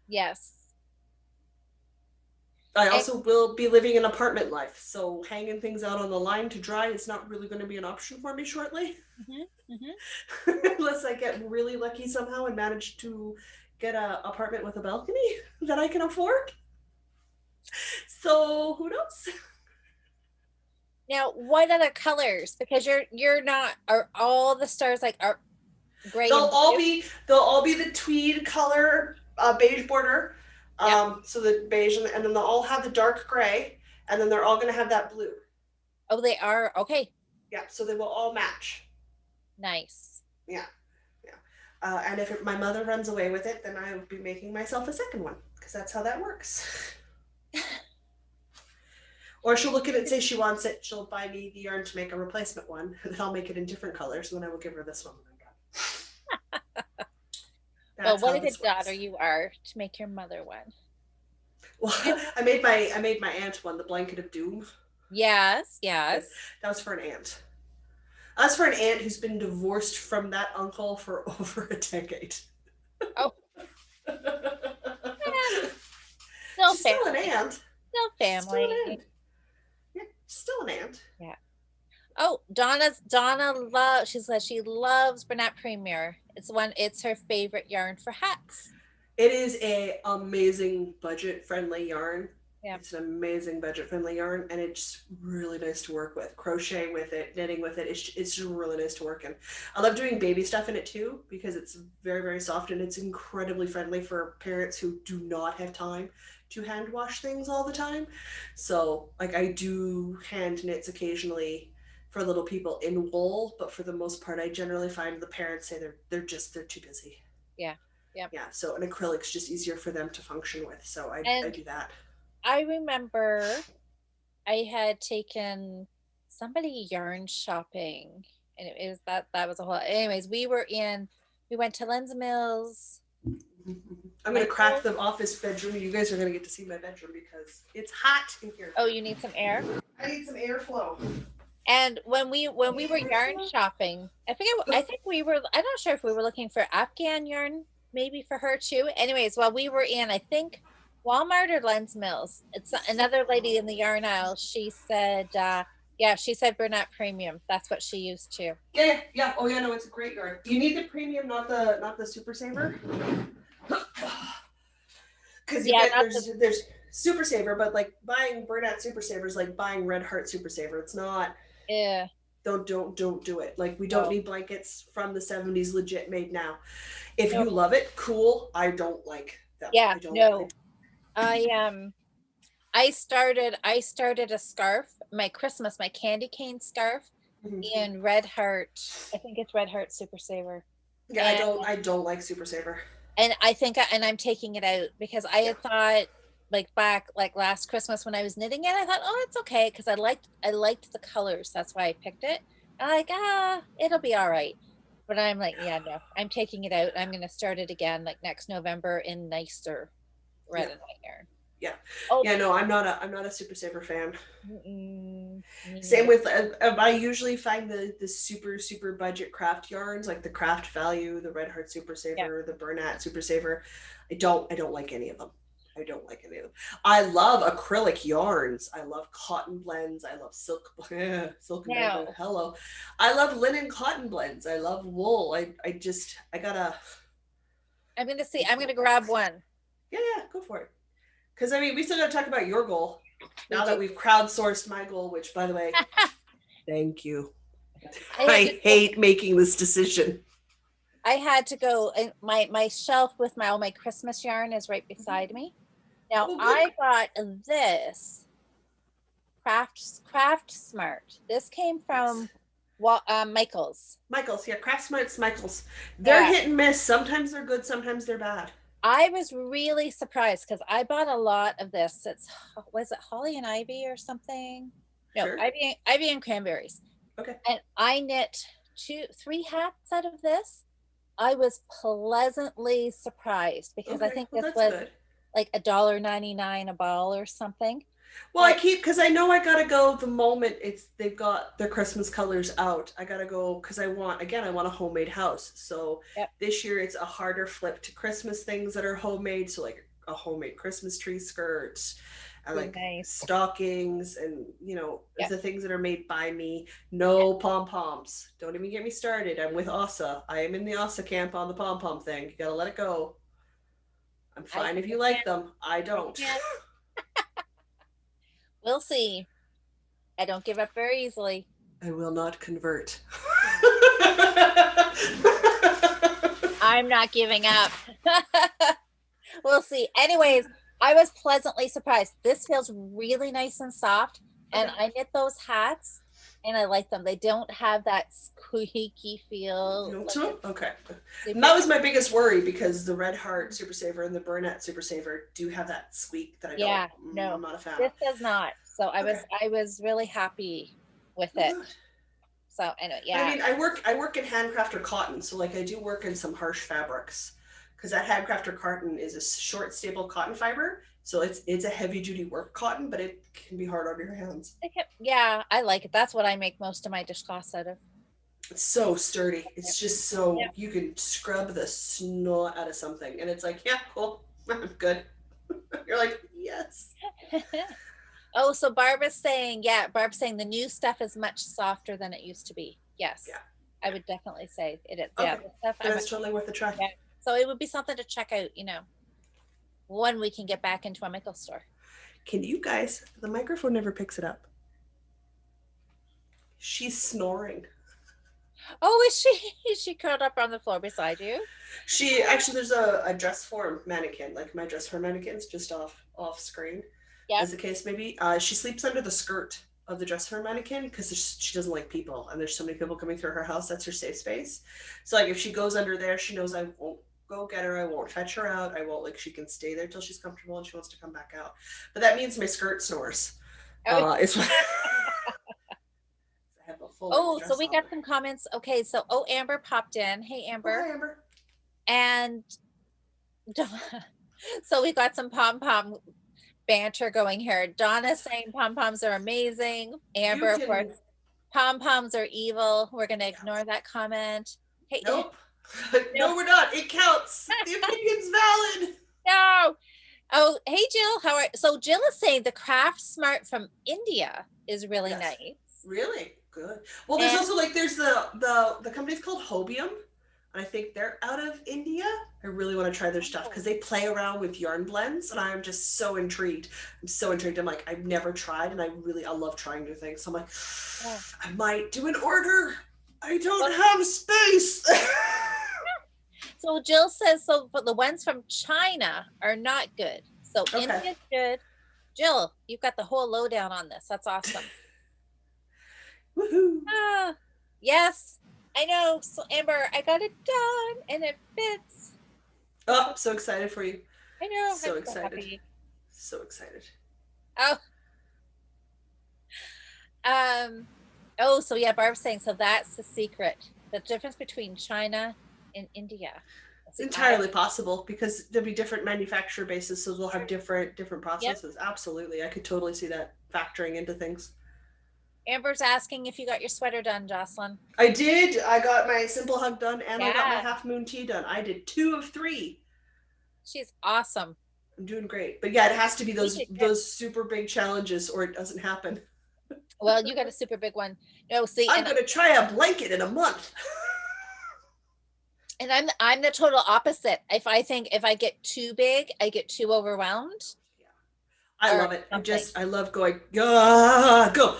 Yes. I And, also will be living an apartment life, so hanging things out on the line to dry is not really going to be an option for me shortly. mhm, mhm. Unless I get really lucky somehow and manage to get an apartment with a balcony that I can afford. So who knows? Now, what other colors? Because you're not, are all the stars like are gray They'll and all blue? be they'll all be the tweed color beige border. Yep. So the beige and then they'll all have the dark gray, and then they're all going to have that blue. Oh, they are. Okay. Yeah, so they will all match. Nice. Yeah, yeah. And if my mother runs away with it, then I will be making myself a second one because that's how that works. Or she'll look at it and say she wants it. She'll buy me the yarn to make a replacement one, and then I'll make it in different colors, and then I will give her this one when I'm done. Well, That's what how a good this daughter works. you are to make your mother one. Well, You know, I made my aunt one, the blanket of doom. yes, That yes. was for an aunt. That's for an aunt who's been divorced from that uncle for over a decade. Oh, eh, still She's still an family. aunt. Still She's still an family. aunt. Yeah, she's still an aunt. Yeah. Oh, Donna loves, she says she loves Bernat Premier. It's her favorite yarn for hats. It is a amazing budget friendly yarn. Yeah. It's an amazing budget friendly yarn, and it's really nice to work with. Crochet with it, knitting with it. It's just really nice to work in. I love doing baby stuff in it too because it's very very soft and it's incredibly friendly for parents who do not have time to hand wash things all the time. So like I do hand knits occasionally for little people in wool, but for the most part, I generally find the parents say they're too busy. Yeah. Yeah. Yeah, so an acrylic's just easier for them to function with, so I And do that. I remember I had taken somebody yarn shopping, and it was that was a whole. Anyways, we went to Lens Mills. I'm gonna crack Michael, the office bedroom. You guys are gonna get to see my bedroom because it's hot in here. oh, you need some air. I need some airflow. And when we were yarn shopping, I think we were, I'm not sure if we were looking for Afghan yarn, maybe for her too. Anyways, while we were in, I think Walmart or Lens Mills, it's another lady in the yarn aisle. She said, yeah, she said Bernat Premium. That's what she used too. Yeah. Oh yeah, no, it's a great yarn. You need the premium, not the super saver. Because you Yeah, get not the, there's super saver, but like buying Bernat super saver is like buying Red Heart super saver. It's not. yeah, Don't do it. Like we don't no, need blankets from the 70s legit made now. If you no, love it, cool. I don't like them. yeah, I don't. no. I I started a scarf, my candy cane scarf Mhm. in Red Heart. I think it's Red Heart Super Saver. Yeah, And I don't like Super Saver. and I'm taking it out because I Yeah. had thought like back like last Christmas when I was knitting it, I thought, oh, it's okay because I liked the colors. That's why I picked it. I'm like, it'll be all right. But I'm like, yeah, no, I'm taking it out. I'm gonna start it again like next November in nicer red Yeah. and white yarn. Yeah. Oh, Yeah, no, I'm not a Super Saver fan. me Same neither. with I usually find the super budget craft yarns like the Craft Value, the Red Heart Super Yeah. Saver, the Bernat Super Saver. I don't like any of them. I don't like any of them. I love acrylic yarns. I love cotton blends. I love silk and velvet. Now Hello. I love linen cotton blends. I love wool. I gotta. I'm gonna grab one. Yeah, go for it. Because I mean, we still got to talk about your goal. We Now do. that we've crowdsourced my goal, which by the way, thank you. I had to I hate making this decision. I had to go and my shelf with all my Christmas yarn is right beside me. Now Oh, good. I got this Craft Smart. This came Yes. from Michael's. Michaels, yeah, Craft Smarts Michaels. They're Yeah, hit and miss. Sometimes they're good, sometimes they're bad. I was really surprised because I bought a lot of this. Was it Holly and Ivy or something? No, Sure. Ivy and cranberries. Okay. And I knit three hats out of this. I was pleasantly surprised because I Okay. think Well, this that's was good. like $1.99 a ball or something. Well, I But keep because I know I gotta go the moment they've got their Christmas colors out. I gotta go because I want a homemade house. So yep, this year it's a harder flip to Christmas things that are homemade. So like a homemade Christmas tree skirt, I Very like nice. stockings and, Yeah. the things that are made by me. No pom-poms. Don't even get me started. I'm with Asa. I am in the Asa camp on the pom-pom thing. You gotta let it go. I'm I fine if you like understand. them. I I don't. understand. We'll see. I don't give up very easily. I will not convert. I'm not giving up. We'll see. Anyways, I was pleasantly surprised. This feels really nice and soft. And Okay. I knit those hats and I like them. They don't have that squeaky feel. Like it's Okay. And super that was nice. my biggest worry because the Red Heart Super Saver and the Burnett Super Saver do have that squeak that Yeah, I'm no, not a fan this of. does not. So Okay. I was really happy with Oh, it. good. So anyway, But I yeah. mean, I work in handcrafter cotton, so like I do work in some harsh fabrics because that handcrafter cotton is a short, stable cotton fiber. So it's a heavy duty work cotton, but it can be hard on your hands. Yeah, I like it. That's what I make most of my dishcloths out of. It's so sturdy. It's just so Yeah. you can scrub the snot out of something, and it's like, yeah, cool, I'm good. You're like, yes. Oh, so Barbara's saying, yeah, Barbara's saying the new stuff is much softer than it used to be. Yes, Yeah. I would definitely say it is. Yeah, Okay. the stuff Then it's totally worth a try. yeah. So it would be something to check out, when we can get back into a Michael store. Can you guys? The microphone never picks it up. She's snoring. Oh, is she? Is she curled up on the floor beside you? She actually there's a dress form mannequin, like my dress form mannequin's just off screen, Yep. as the case may be. She sleeps under the skirt of the dress form mannequin because she doesn't like people, and there's so many people coming through her house. That's her safe space. So like if she goes under there, she knows I won't go get her. I won't fetch her out. I won't she can stay there till she's comfortable and she wants to come back out. But that means my skirt snores. Oh, It's I have a full oh, so dress we on got there. some comments. Okay, so Amber popped in. Hey, Oh, Amber. hi, Amber. And so we got some pom pom banter going here. Donna saying pom poms are amazing. You Amber, of course, can. pom poms are evil. We're going to Yeah. ignore that comment. Hey, Nope. no, No, we're not. It counts. The opinion's valid. no. Oh, hey, Jill. How are so? Jill is saying the Craft Smart from India is really Yes. nice. Really good. Well, there's And also like there's the company's called Hobium, and I think they're out of India. I really want to try their stuff because they play around with yarn blends, and I'm just so intrigued. I'm so intrigued. I'm like I've never tried, and I love trying new things. So I'm like, yeah. I might do an order. I don't Well, have space. so Jill says so, but the ones from China are not good. So Okay. India's good. Jill, you've got the whole lowdown on this. That's awesome. Woohoo. Ah, yes, I know. So Amber, I got it done and it fits. Oh, so excited for you. I know. So I'm so excited. happy. So excited. Oh, oh, so yeah, Barb's saying so that's the secret. The difference between China and India. It's entirely possible because there'll be different manufacturer bases, so they'll have different Yep. processes. Absolutely, I could totally see that factoring into things. Amber's asking if you got your sweater done, Jocelyn. I did. I got my simple hug done, and I got my Yeah, half moon tea done. I did 2 of 3. she's awesome. I'm doing great, but yeah, it has to be You those did good. those super big challenges, or it doesn't happen. Well, you got a super big one. No, see, I'm gonna try a blanket in a month. and I'm the total opposite. If I get too big, I get too overwhelmed. Yeah, I Or love it. something. I love going. Go.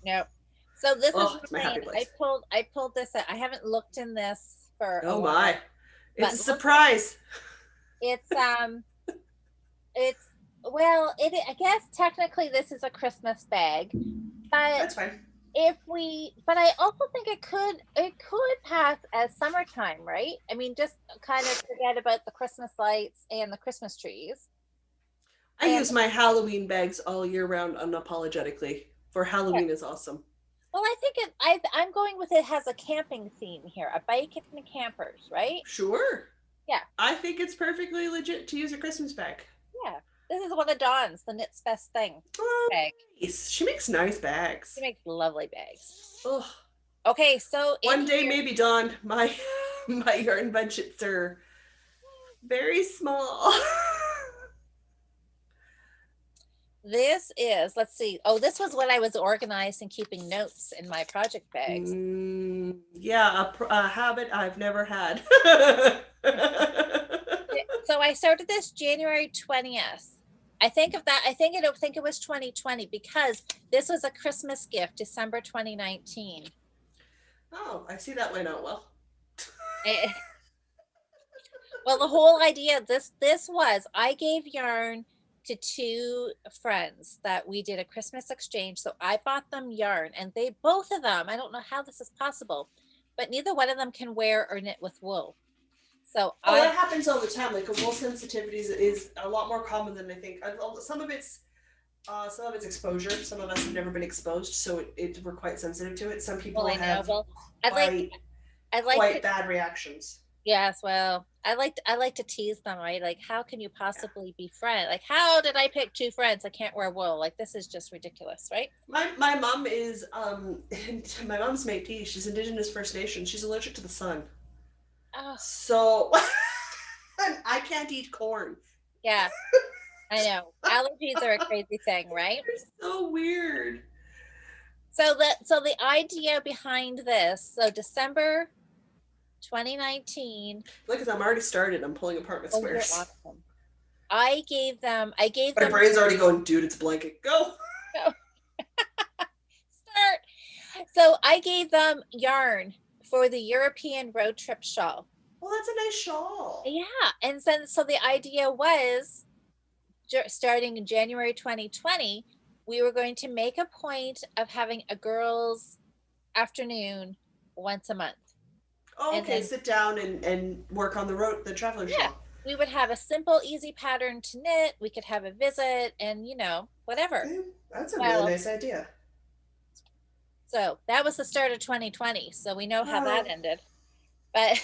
No. So this Oh, is it's my insane. happy place. I pulled this out. I haven't looked in this for a Oh while. my! It's But a surprise. It's it's well, I guess technically this is a Christmas bag, but That's fine. but I also think it could pass as summertime, right? I mean, just kind of forget about the Christmas lights and the Christmas trees. I And use my Halloween bags all year round unapologetically. For Halloween is awesome. well, I think I'm going with it has a camping theme here, a bike and the campers, right? Sure. Yeah. I think it's perfectly legit to use a Christmas bag. Yeah. This is one of Dawn's, the Knits Best Thing bag. Nice. She makes nice bags. She makes lovely bags. Ugh. Okay, so One day maybe, Dawn, my yarn budgets are very small. This is, let's see. Oh, this was what I was organized and keeping notes in my project bags. Yeah, a habit I've never had. So I started this January 20th. I think of that. I think it was 2020 because this was a Christmas gift, December 2019. Oh, I see that went out well. Eh, well, the whole idea this was I gave yarn to two friends that we did a Christmas exchange. So I bought them yarn and they both of them, I don't know how this is possible, but neither one of them can wear or knit with wool. So Oh, I that happens all the time. Like wool sensitivities is a lot more common than I think. Some of it's exposure. Some of us have never been exposed, so we're quite sensitive to it. Some well, people I know. have Well, I'd like quite I'd like to quite bad reactions. yes, well, I like to tease them, right? Like, how can you Yeah. possibly be friends? Like, how did I pick two friends that can't wear wool? Like, this is just ridiculous, right? My mom is my mom's Métis. She's Indigenous First Nation. She's allergic to the sun, Oh, so I can't eat corn. yeah, I know. Allergies are a crazy thing, right? They're so weird. So the idea behind this, so December 2019. Look, I'm already started. I'm pulling apart my Oh, you're squares. awesome. I gave My them brain's already going, dude. It's a blanket. Go. start. So I gave them yarn for the European road trip shawl. Well, that's a nice shawl. Yeah, and then so the idea was starting in January 2020, we were going to make a point of having a girls' afternoon once a month. Oh, And okay. then, Sit down and work on the traveler yeah, shawl. we would have a simple, easy pattern to knit. We could have a visit and, whatever. That's a really Well, nice idea. so that was the start of 2020. So we know how that Oh, ended. But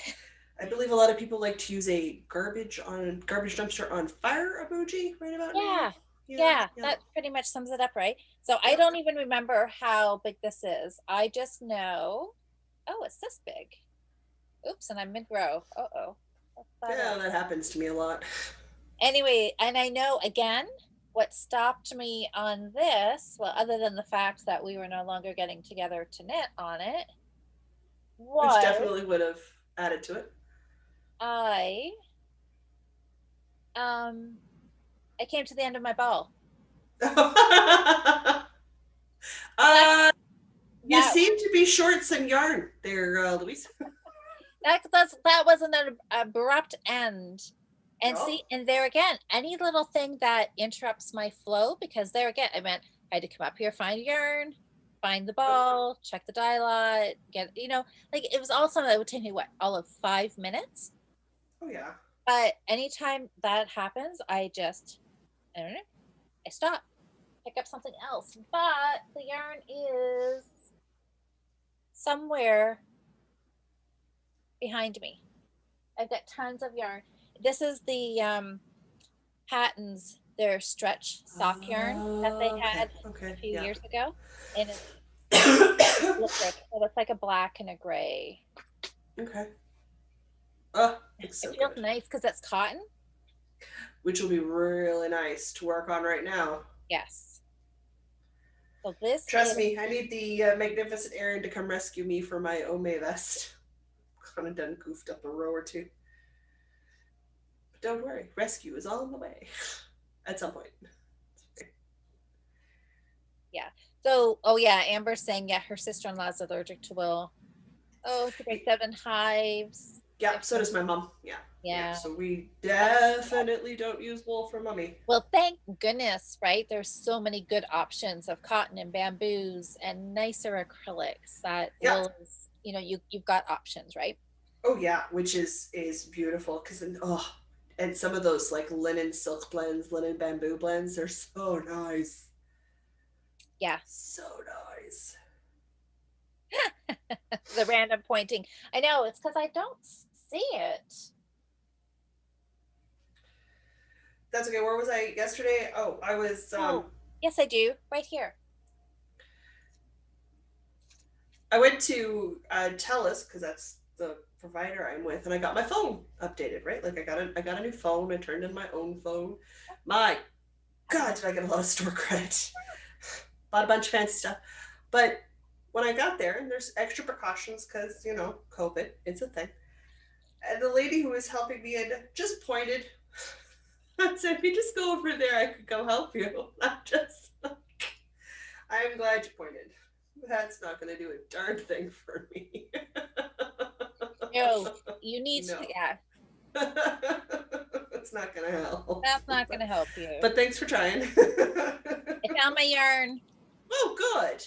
I believe a lot of people like to use a garbage dumpster on fire emoji right about now. yeah, Yeah, yeah, yeah, that pretty much sums it up, right? So I yep. don't even remember how big this is. I just know, oh, it's this big. Oops, and I'm mid-row. Uh-oh. Yeah, that happens to me a lot. Anyway, and I know again what stopped me on this, well, other than the fact that we were no longer getting together to knit on it, Which was definitely would have added to it. I um I came to the end of my ball. uh, you That seem to be short some yarn there, Louise. that was an abrupt end. And Oh, see, and there again, any little thing that interrupts my flow, because there again, I meant I had to come up here, find yarn, find the oh, ball, check the dye lot, like it was all something that would take me what, all of 5 minutes. oh yeah. But anytime that happens, I don't know, I stop, pick up something else. But the yarn is somewhere behind me. I've got tons of yarn. This is the Patton's, their stretch sock yarn that they Okay, had a okay, few yeah. years ago, and it's liquid. So it's like a black and a gray. Okay. Oh, it's It so feels good. nice because it's cotton. Which will be really nice to work on right now. Yes. So this is Trust me, I need the magnificent Erin to come rescue me for my Ome vest. Kind of done goofed up a row or two. But don't worry, rescue is on the way at some point. yeah. So oh yeah, Amber's saying yeah, her sister-in-law is allergic to wool. Oh, to break 7 hives. Yeah, so does my mom. Yeah, yeah. Yeah. So we definitely don't use wool for mummy. Well, thank goodness, right? There's so many good options of cotton and bamboos and nicer acrylics that Yeah. wool is, you've got options, right? Oh yeah, which is beautiful because and some of those like linen silk blends, linen bamboo blends, they're so nice. Yeah. So nice. The random pointing. I know it's because I don't see it. That's okay. Where was I yesterday? Oh, I was Oh, yes, I do. Right here. I went to Telus because that's the provider I'm with, and I got my phone updated. Right, like I got a new phone. I turned in my own phone. My God, did I get a lot of store credit. Bought a bunch of fancy stuff. But when I got there, and there's extra precautions because, you know, COVID, it's a thing. And the lady who was helping me in just pointed and said, if you just go over there, I could go help you. I'm glad you pointed. That's not going to do a darn thing for me. No, you need No. to, yeah. It's not going to help. That's not going to help you. But thanks for trying. I found my yarn. Oh, good.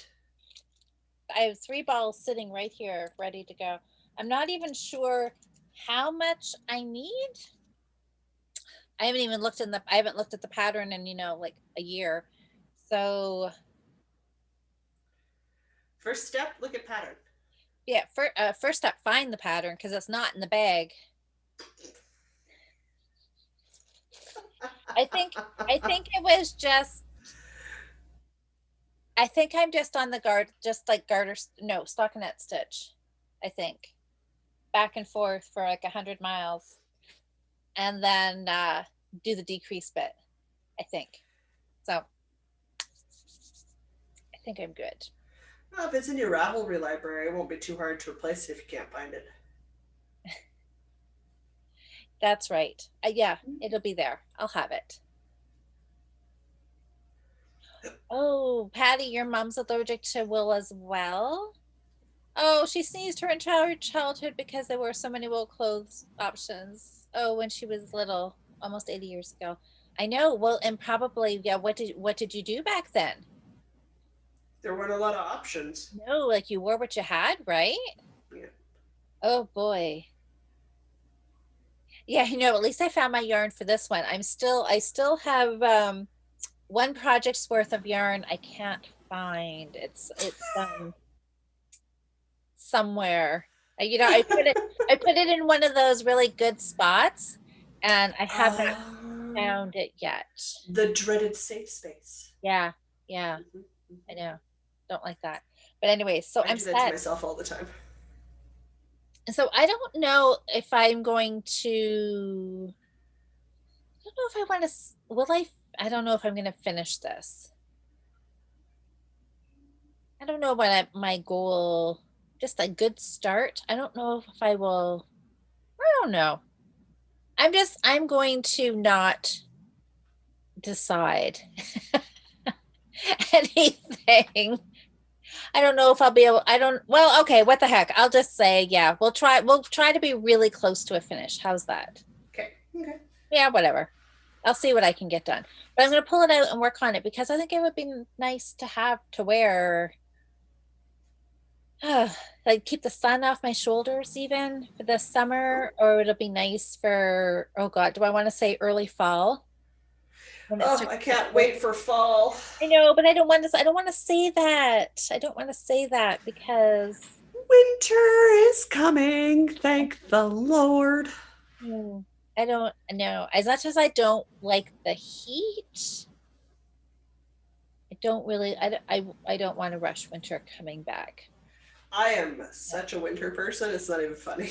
I have 3 balls sitting right here, ready to go. I'm not even sure how much I need. I haven't even looked in I haven't looked at the pattern in, you know, like a year. So first step, look at pattern. Yeah, first step, find the pattern because it's not in the bag. I think it was just, I think I'm just on the just like garter, no, stockinette stitch, I think. Back and forth for like 100 miles. And then do the decrease bit, I think. So I think I'm good. Well, if it's in your Ravelry library, it won't be too hard to replace it if you can't find it. That's right. Yeah, it'll be there. I'll have it. Oh, Patty, your mom's allergic to wool as well? Oh, she sneezed her entire childhood because there were so many wool clothes options. Oh, when she was little, almost 80 years ago. I know. Well, and probably, yeah, what did you do back then? There weren't a lot of options. No, like you wore what you had, right? Yeah. Oh boy. Yeah, you know, at least I found my yarn for this one. I still have one project's worth of yarn I can't find. It's somewhere. You know, I put it in one of those really good spots and I haven't found it yet. The dreaded safe space. Yeah, yeah. I know. Don't like that. But anyway, so I do that to myself all the time. So I don't know if I'm going to, I don't know if I want to, I don't know if I'm going to finish this. I don't know what my goal, just a good start. I don't know if I will, I don't know. I'm going to not decide anything. I don't know if I'll be able, well, okay, what the heck? I'll just say, yeah, we'll try to be really close to a finish. How's that? Okay. Yeah, whatever. I'll see what I can get done. But I'm going to pull it out and work on it because I think it would be nice to have to wear. Like keep the sun off my shoulders even for the summer, or it'll be nice for, oh God, do I want to say early fall? Oh, I can't wait for fall. I know, but I don't want to say that. I don't want to say that because winter is coming. Thank the Lord. I don't know. As much as I don't like the heat, I don't really, I don't want to rush winter coming back. I am such a winter person. It's not even funny.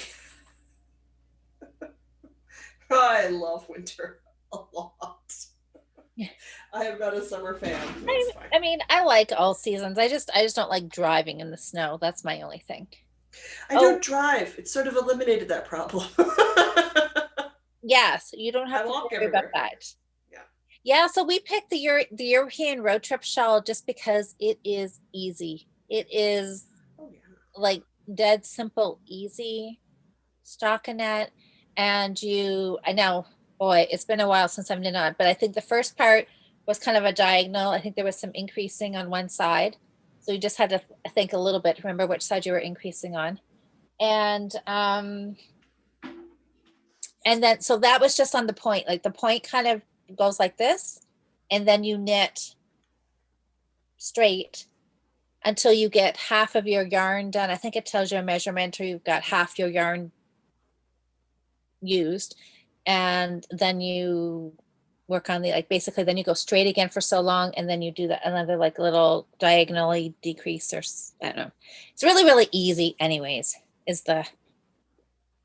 I love winter a lot. I am not a summer fan. I mean, I like all seasons. I just don't like driving in the snow. That's my only thing. I don't drive. It sort of eliminated that problem. Yes, you don't have to worry about that. Yeah, so we picked the European road trip shawl just because it is easy. It is like dead simple, easy stockinette. And I know, boy, it's been a while since I've done it, but I think the first part was kind of a diagonal. I think there was some increasing on one side. So you just had to think a little bit, remember which side you were increasing on. And then, so that was just on the point, like the point kind of goes like this, and then you knit straight until you get half of your yarn done. I think it tells you a measurement or you've got half your yarn used, and then you work on the, like, basically then you go straight again for so long, and then you do that another like little diagonally decrease, or I don't know. It's really, really easy anyways, is the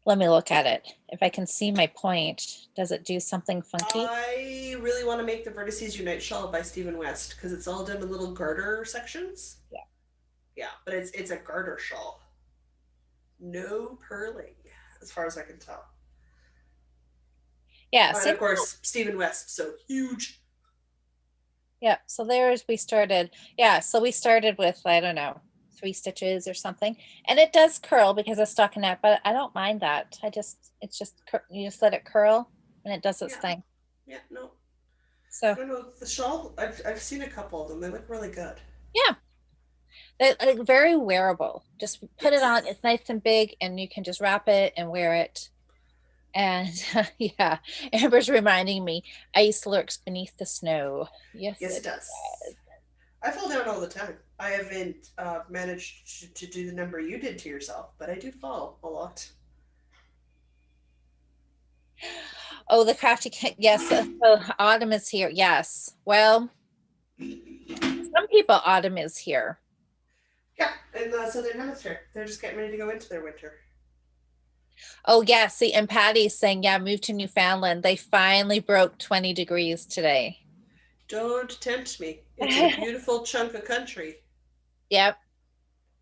Let me look at it. If I can see my point, does it do something funky? I really want to make the Vertices Unite shawl by Stephen West because it's all done in little garter sections. Yeah. Yeah, but it's a garter shawl. No purling, as far as I can tell. Yeah, And same. of course, Stephen West, so huge. Yeah, so there's we started. Yeah, so we started with, I don't know, 3 stitches or something. And it does curl because it's stockinette, but I don't mind that. It's just, you just let it curl and it does its Yeah, thing. yeah, no. So, I don't know, the shawl, I've seen a couple of them. They look really good. yeah, they're like very wearable. Just put it Yes. on. It's nice and big and you can just wrap it and wear it. And yeah, Amber's reminding me, ice lurks beneath the snow. Yes, Yes, it it does. does. I fall down all the time. I haven't managed to do the number you did to yourself, but I do fall a lot. Oh, the crafty yes. So autumn is here. Yes. Well, some people autumn is here. Yeah, in the southern hemisphere, they're just getting ready to go into their winter. Oh, yeah. See, and Patty's saying, yeah, move to Newfoundland. They finally broke 20 degrees today. Don't tempt me. It's a beautiful chunk of country, Yep.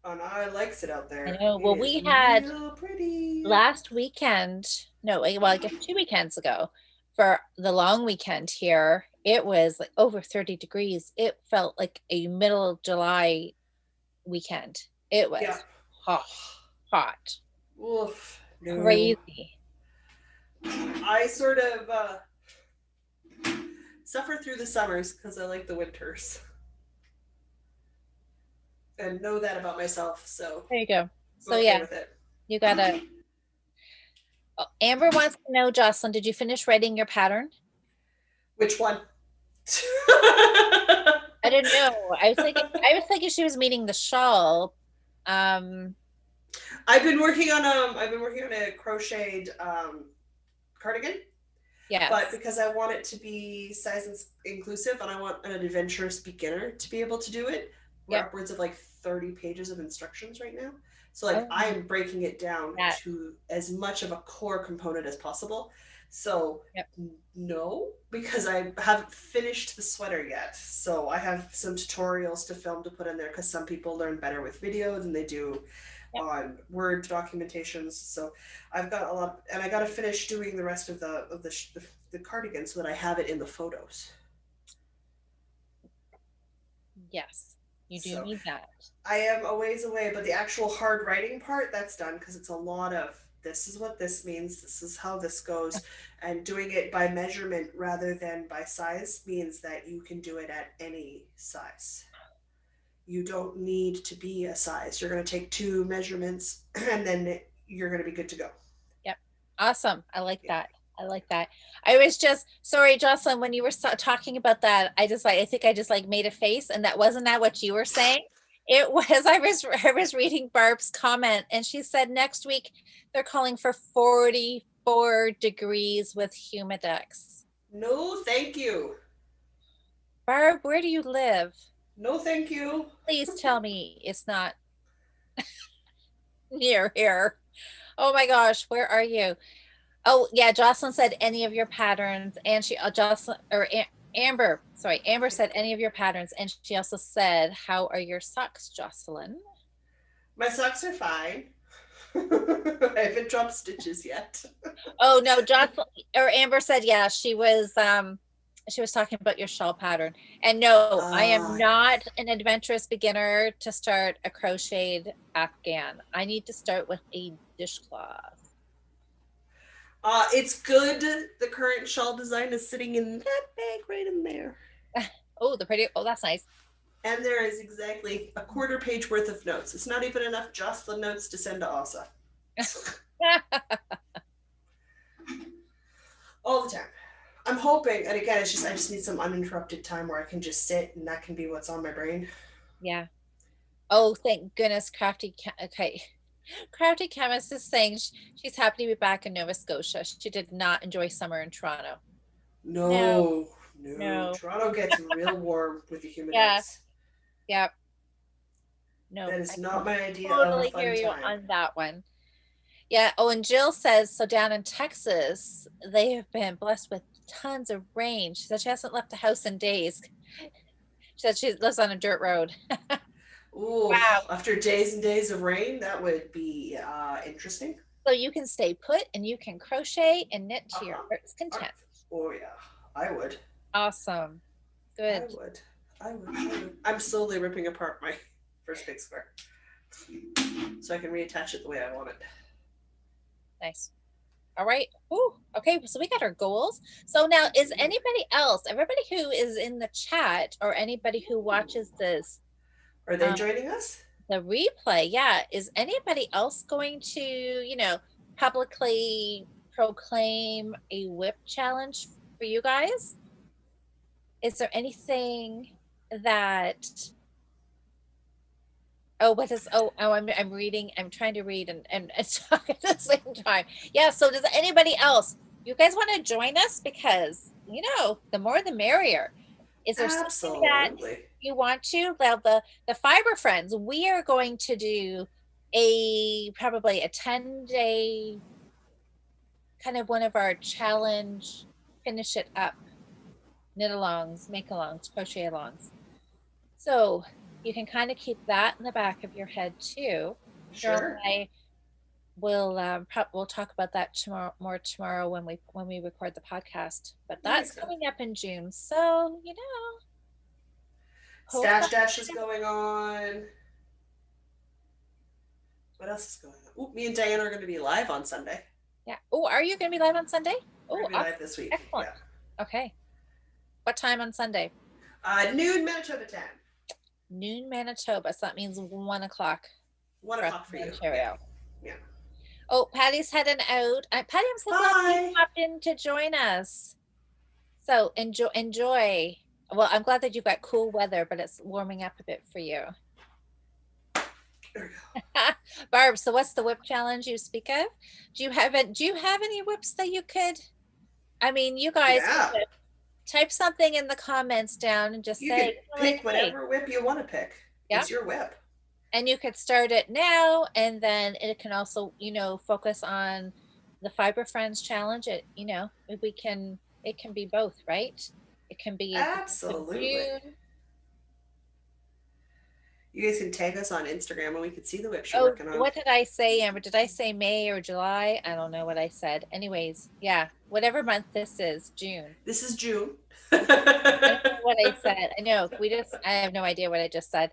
and I likes it out I there. know. It Well, is we had real pretty. last weekend, no, well, I guess 2 weekends ago for the long weekend here, it was like over 30 degrees. It felt like a middle of July weekend. It Yeah. was hot, hot, Oof. No. crazy. I sort of suffer through the summers because I like the winters. And know that about myself, so There you go. I'm So okay yeah, with it. you gotta. Oh, Amber wants to know, Jocelyn, did you finish writing your pattern? Which one? I didn't know. I was thinking she was meaning the shawl. Um, I've been working on a crocheted cardigan, but yes. because I want it to be size inclusive and I want an adventurous beginner to be able to do it, we're Yep. upwards of like 30 pages of instructions right now. So like Oh, I am breaking it down that. to as much of a core component as possible. So Yep. no, because I haven't finished the sweater yet. So I have some tutorials to film to put in there because some people learn better with video than they do Yep. on Word documentations. So I've got a lot, and I got to finish doing the rest of the cardigan so that I have it in the photos. Yes. You do So need that. I am a ways away, but the actual hard writing part, that's done because it's a lot of this is what this means, this is how this goes. And doing it by measurement rather than by size means that you can do it at any size. You don't need to be a size. You're going to take 2 measurements and then you're going to be good to go. Yep. Awesome. I like Yeah. that. I like that. I was just sorry, Jocelyn, when you were talking about that, I think I just like made a face, and that wasn't that what you were saying. It was I was reading Barb's comment, and she said next week they're calling for 44 degrees with humidex. No, thank you. Barb, where do you live? No, thank you. Please tell me it's not near here. Oh my gosh, where are you? Oh yeah, Jocelyn said any of your patterns, and she Jocelyn or Amber, sorry, Amber said any of your patterns, and she also said, "How are your socks, Jocelyn?" My socks are fine. I haven't dropped stitches yet. Oh no, Jocelyn or Amber said, yeah, she was talking about your shawl pattern. And no, I am not Yes. an adventurous beginner to start a crocheted Afghan. I need to start with a dishcloth. It's good. The current shawl design is sitting in that bag right in there. Oh, the pretty, oh, that's nice. And there is exactly a quarter page worth of notes. It's not even enough Jocelyn notes to send to Asa. All the time. I'm hoping, and again, I just need some uninterrupted time where I can just sit and that can be what's on my brain. Yeah. Oh, thank goodness, okay. Crafty Chemist is saying she's happy to be back in Nova Scotia. She did not enjoy summer in Toronto. No, No, no. no. Toronto gets real warm with the Yeah, humidex. yeah. No, That I is can not my idea of a totally fun hear you time. on that one. Yeah. Oh, and Jill says, so down in Texas, they have been blessed with tons of rain. She said she hasn't left the house in days. She said she lives on a dirt road. Ooh, Wow. after days and days of rain, that would be interesting. So you can stay put and you can crochet and knit to your Uh-huh. heart's content. Oh yeah, I would. Awesome. I Good. would. I would. I would. I'm slowly ripping apart my first big square so I can reattach it the way I want it. Nice. All right. Ooh, okay. So we got our goals. So now, is anybody else, everybody who is in the chat or anybody who watches this, Are they joining us? the replay, yeah, is anybody else going to, publicly proclaim a WIP challenge for you guys? Is there anything that I'm reading, I'm trying to read and talk at the same time. Yeah, so does anybody else, you guys want to join us? Because the more the merrier. Is there something that Absolutely. you want to? Well, the Fiber Friends, we are going to do probably a 10-day kind of one of our challenge, finish it up, knit alongs, make alongs, crochet alongs. So you can kind of keep that in the back of your head too. Cheryl and Sure. I we'll talk about that tomorrow when we record the podcast. But that's coming up in June, so Stash Dash is going on. What else is going on? Ooh, me and Diane are going to be live on Sunday. Yeah. Oh, are you going to be live on Sunday? Oh, awesome. live this week. Excellent. Yeah. Okay. What time on Sunday? Noon Manitoba time. Noon Manitoba. So that means 1 o'clock. 1 o'clock for you. Ontario. Yeah. Oh, Patty's heading out. Patty, I'm so glad you popped in to join us. So enjoy. Well, I'm glad that you've got cool weather, but it's warming up a bit for you. There we go. Barb, so what's the WIP challenge you speak of? Do you have any WIPs that you could? I mean, you guys could type something in the comments down and just say, pick whatever WIP you want to pick. Yeah. It's your WIP. And you could start it now, and then it can also, focus on the Fiber Friends challenge. It can be both, right? It can be absolutely. June. You guys can tag us on Instagram and we can see the WIP you're working on. What did I say, Amber? Did I say May or July? I don't know what I said. Anyways, yeah, whatever month this is, June. This is June. I don't know what I said. I know. I have no idea what I just said.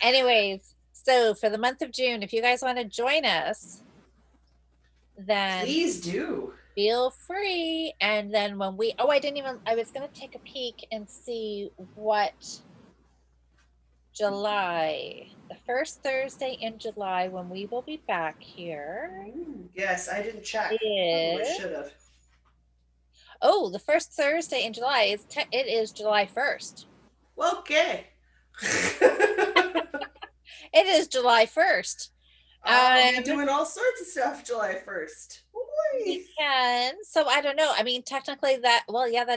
Anyways, so for the month of June, if you guys want to join us, then please do. Feel free. And then when I was going to take a peek and see what July, the first Thursday in July when we will be back here. Yes, I didn't check. I should have. Oh, the first Thursday in July it is July 1st. Okay. It is July 1st. I'll be doing all sorts of stuff July 1st. We can. So I don't know. I mean, technically that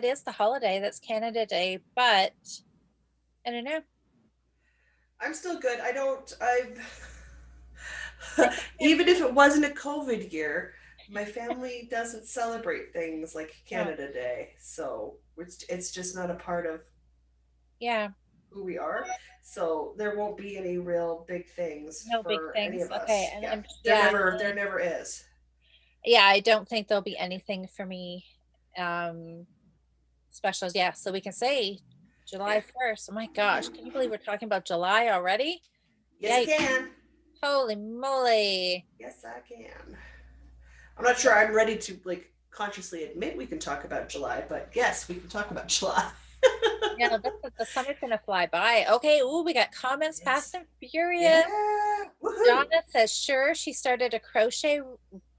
is the holiday. That's Canada Day, but I don't know. I'm still good. Even if it wasn't a COVID year, my family doesn't celebrate things like Canada Day. So it's just not a part of who we are. So there won't be any real big things for any of us. Okay. And there never is. Yeah, I don't think there'll be anything for me specials. Yeah, so we can say July 1st. Oh my gosh, can you believe we're talking about July already? Yes, I can. Holy moly. Yes, I can. I'm not sure I'm ready to consciously admit we can talk about July, but yes, we can talk about July. Yeah, the summer's gonna fly by. Okay, we got comments fast and furious. Yeah. Donna says, sure, she started a crochet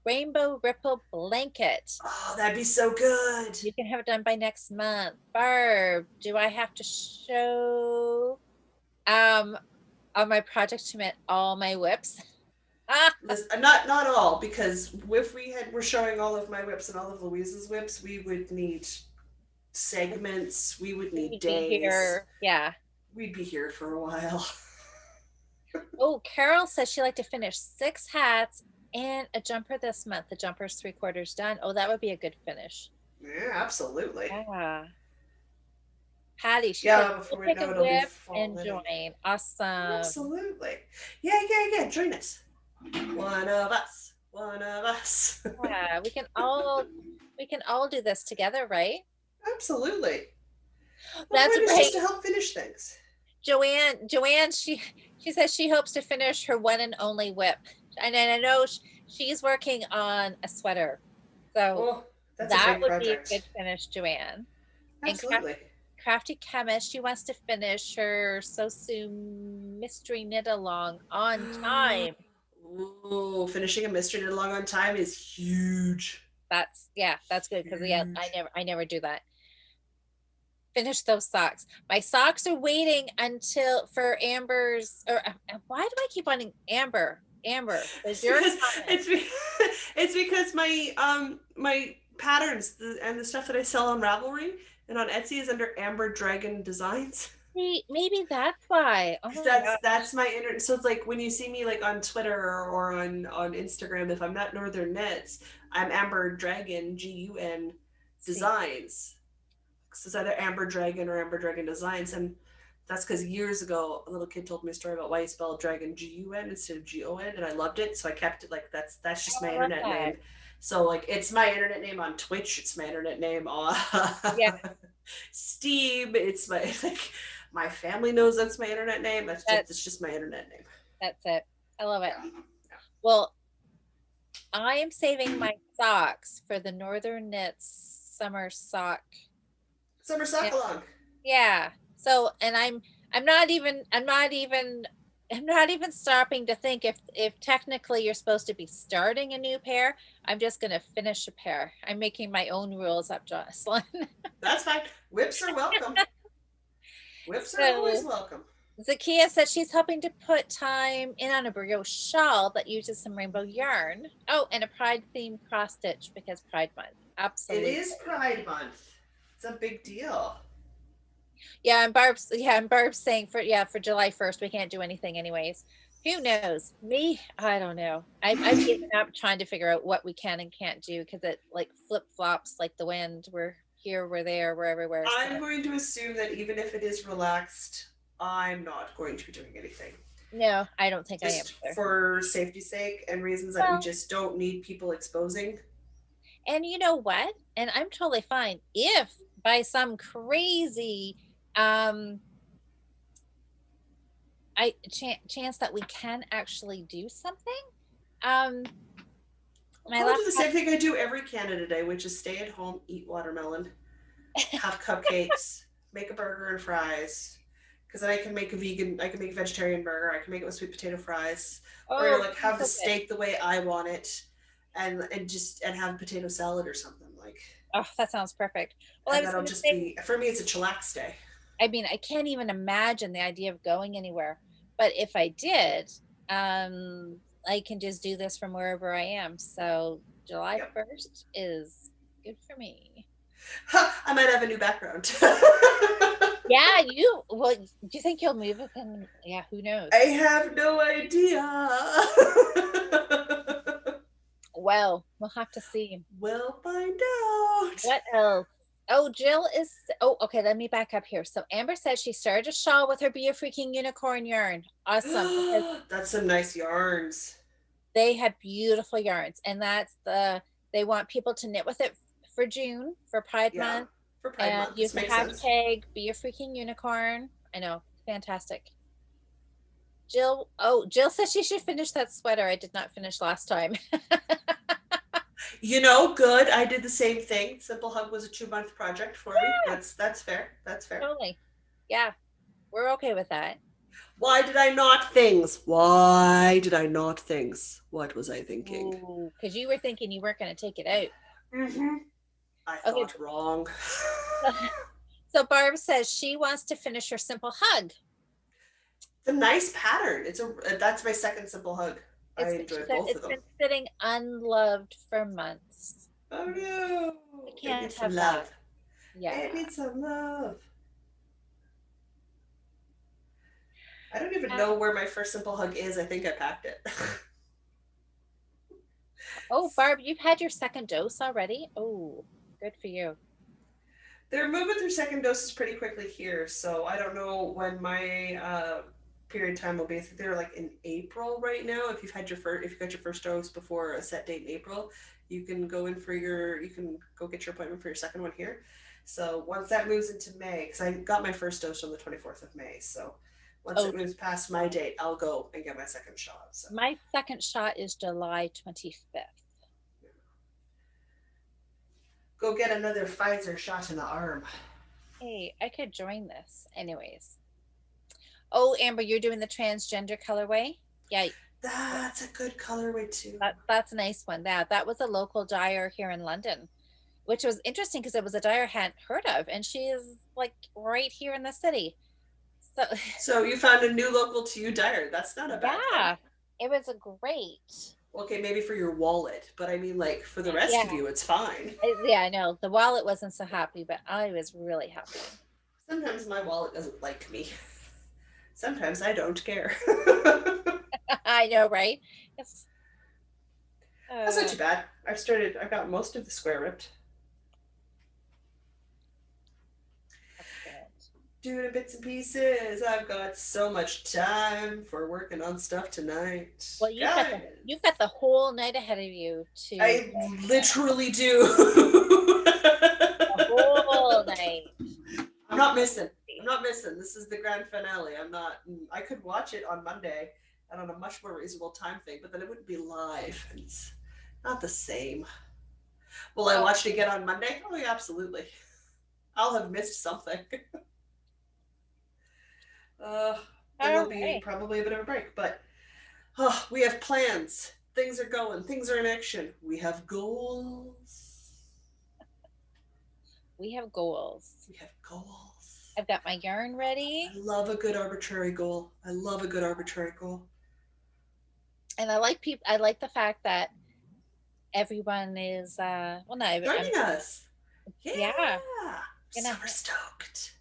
rainbow ripple blanket. Oh, that'd be so good. You can have it done by next month. Barb, do I have to show on my project to knit all my WIPs? Not all, because if we're showing all of my WIPs and all of Louise's WIPs, we would need segments, we would need days. Yeah. We'd be here for a while. Oh, Carol says she liked to finish 6 hats And a jumper this month. The jumper's 3/4 done. Oh, that would be a good finish. Yeah, absolutely. Yeah. Patty, she said, Yeah, we'll before we pick a know it, it'll be whip fall and knitting. join. Awesome. Absolutely. Yeah, yeah, yeah. Join us. One of us. One of us. Yeah, we can all do this together, right? Absolutely. The That's point is just right. to help finish things. Joanne, she says she hopes to finish her one and only whip. And I know she's working on a sweater. So Oh, that's a that big would be a good project. finish, Joanne. And Absolutely. Crafty Chemist, she wants to finish her Sosu mystery knit along on time. Oh, finishing a mystery knit along on time is huge. That's good because yeah, I Huge. never I never do that. Finish those socks. My socks are waiting until for Amber's or why do I keep wanting Amber? Amber, is It's yours because coming? it's it's because my patterns and the stuff that I sell on Ravelry and on Etsy is under Amber Dragon Designs. See, maybe that's why. Oh Because my that's gosh. my internet. So it's like when you see me like on Twitter or on Instagram, if I'm not Northern Knits, I'm Amber Dragon GUN See. Designs. So it's either Amber Dragon or Amber Dragon Designs, and that's because years ago a little kid told me a story about why you spell dragon GUN instead of GON, and I loved it, so I kept it like that's just my I love internet that. name. So like it's my internet name on Twitch, it's my internet name on Yeah, Steam, it's my like my family knows that's my internet name. That's just that it's just my internet name. that's it. I love it. Yeah. Well, I am saving my socks for the Northern Knits summer sock. Summer Yeah. sock along. Yeah. So, and I'm not even stopping to think if technically you're supposed to be starting a new pair. I'm just going to finish a pair. I'm making my own rules up, Jocelyn. That's fine. Whips are welcome. Whips are always So welcome. Zakia said she's hoping to put time in on a brioche shawl that uses some rainbow yarn. Oh, and a pride themed cross stitch because Pride Month. It is Absolutely. Pride Month. It's a big deal. Yeah, and Barb's saying for July 1st we can't do anything anyways. Who knows? Me, I don't know. I've given up trying to figure out what we can and can't do because it like flip flops like the wind. We're here, we're there, we're everywhere. So I'm going to assume that even if it is relaxed, I'm not going to be doing anything. no, I don't think I am Just either. for safety's sake and reasons that we Well, just don't need people exposing. and you know what? And I'm totally fine if by some crazy um chance that we can actually do something. Um I'll my probably do the laptop same thing I do every Canada Day, which is stay at home, eat watermelon, have cupcakes, make a burger and fries. Because then I can make a vegetarian burger, I can make it with sweet potato fries, or oh, like that's have the so good. steak the way I want it, and have potato salad or something like. Oh, that sounds perfect. Well, I And was that'll going to just say, be for me. It's a chillax day. I mean, I can't even imagine the idea of going anywhere. But if I did, I can just do this from wherever I am. So July Yep. 1st is good for me. I might have a new background. Yeah, well, do you think you'll move within? Yeah, who knows? I have no idea. Well, we'll have to see. We'll find out. What else? Oh, okay, let me back up here. So Amber says she started a shawl with her Be a Freaking Unicorn yarn. Awesome. Because That's some nice yarns. they have beautiful yarns, and they want people to knit with it for June for Pride Yeah, Month for Pride and Month. use This the makes sense. hashtag Be a Freaking Unicorn. I know, fantastic. Jill says she should finish that sweater I did not finish last time. Good. I did the same thing. Simple Hug was a 2-month project for me. Yeah, That's fair. That's fair. totally. Yeah, we're okay with that. Why did I not things? Why did I not things? What was I thinking? Ooh, because you were thinking you weren't going to take it out. Mm-hmm. I Okay, thought wrong. so Barb says she wants to finish her simple hug. It's a nice pattern. That's my second Simple Hug. I She enjoyed said both of it's them. been sitting unloved for months. Oh no! We It can't needs some have that. love. It Yeah. needs some love. I don't even Uh, know where my first Simple Hug is. I think I packed it. Oh, Barb, you've had your second dose already? Oh, good for you. They're moving through second doses pretty quickly here, so I don't know when my period time will be. I think they're like in April right now. If you've had your first, if you got your first dose before a set date in April, you can go in for your, you can go get your appointment for your second one here. So once that moves into May, because I got my first dose on the 24th of May, so once Oh, it moves past my date, I'll go and get my second shot. So my second shot is July 25th. go get another Pfizer shot in the arm. Hey, I could join this. Anyways. Oh, Amber, you're doing the transgender colorway? Yeah, That's a good colorway too. that's a nice one. That was a local dyer here in London, which was interesting because it was a dyer I hadn't heard of, and she is like right here in the city. So So you found a new local to you dyer. That's not a bad thing. yeah, it was a great. Okay, maybe for your wallet, but I mean, like for the rest of Yeah, you, it's fine. yeah, I know. The wallet wasn't so happy, but I was really happy. Sometimes my wallet doesn't like me. Sometimes I don't care. I know, right? It's That's not too bad. I've got most of the square ripped. excellent. Doing bits and pieces. I've got so much time for working on stuff tonight. Well, you've got the whole night ahead of you to I literally do. the whole night. I'm not missing. I'm not missing. This is the grand finale. I'm not. I could watch it on Monday and on a much more reasonable time thing, but then it wouldn't be live. It's not the same. Will I watch it again on Monday? Oh, yeah, absolutely. I'll have missed something. It will be probably a bit of a break, but we have plans. Things are going. Things are in action. We have goals. We have goals. We have goals. I've got my yarn ready. I love a good arbitrary goal. I love a good arbitrary goal. And I like people. I like the fact that everyone is well, not joining us. Yeah. Super stoked.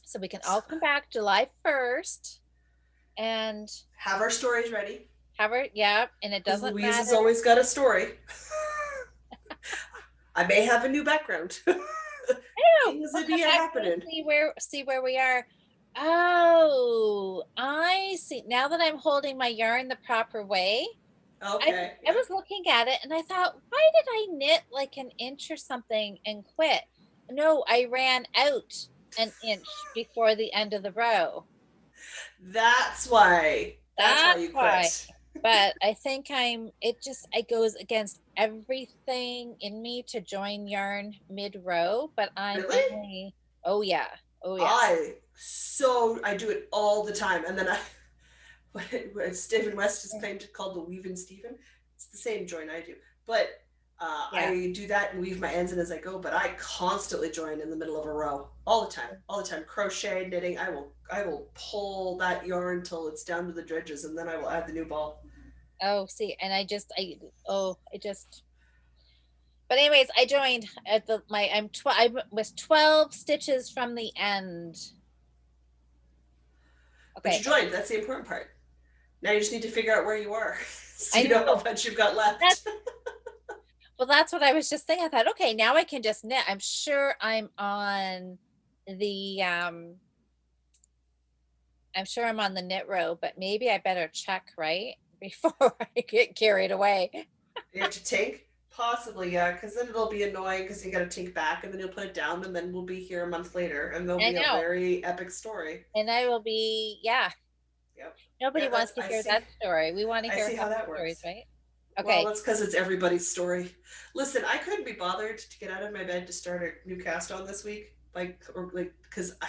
So we can all come back July 1st and have our stories ready. And it doesn't Louise matter. has always got a story. I may have a new background. Things that be happening. See where we are. Oh, I see. Now that I'm holding my yarn the proper way, okay. I was looking at it and I thought, why did I knit like an inch or something and quit? No, I ran out an inch before the end of the row. That's why. That's why you quit. But I think it goes against everything in me to join yarn mid-row, but I'm really? Oh yeah. I do it all the time. And then Stephen West is claimed to call the weaving Stephen. It's the same join I do. But I do that and weave my ends in as I go, but I constantly join in the middle of a row all the time. Crochet, knitting. I will pull that yarn till it's down to the dredges, and then I will add the new ball. Oh, see, and But anyways, I joined at I was 12 stitches from the end. Okay. But you joined. That's the important part. Now you just need to figure out where you are, so you know how much you've got left. Well, that's what I was just thinking. I thought, okay, now I can just knit. I'm sure I'm on the knit row, but maybe I better check, right? Before I get carried away. You have to tink? Possibly, yeah, because then it'll be annoying because you got to tink back and then you'll put it down and then we'll be here a month later and there'll be a very epic story. And I will be, Yep. Nobody wants to hear that story. We want to hear how that stories, works. right? Okay. Well, that's because it's everybody's story. Listen, I couldn't be bothered to get out of my bed to start a new cast on this week, because I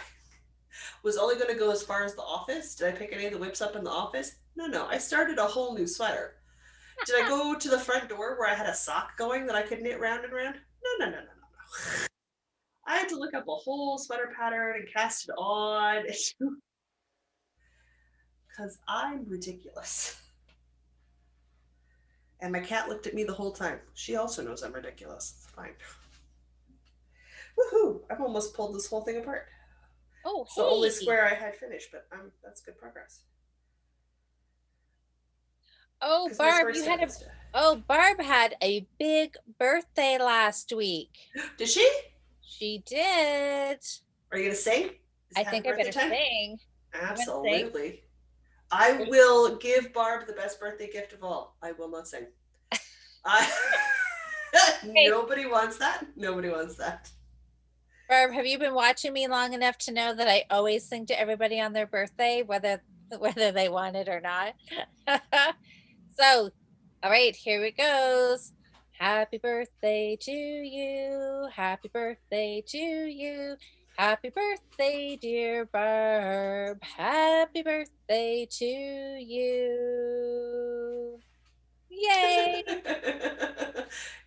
was only going to go as far as the office. Did I pick any of the WIPs up in the office? No. I started a whole new sweater. Did I go to the front door where I had a sock going that I could knit round and round? No. I had to look up a whole sweater pattern and cast it on. Because I'm ridiculous. And my cat looked at me the whole time. She also knows I'm ridiculous. It's fine. Woohoo! I've almost pulled this whole thing apart. Oh, it's the only square I had finished, but that's good progress. Oh, Barb, Oh, Barb had a big birthday last week. Did she? She did. Are you gonna sing? Is I it happy think I birthday better time? sing. You want to sing? Absolutely. I will give Barb the best birthday gift of all. I will not sing. I Hey, Nobody wants that. Nobody wants that. Barb, have you been watching me long enough to know that I always sing to everybody on their birthday, whether they want it or not? So, all right, here it goes. Happy birthday to you. Happy birthday to you. Happy birthday, dear Barb. Happy birthday to you. Yay!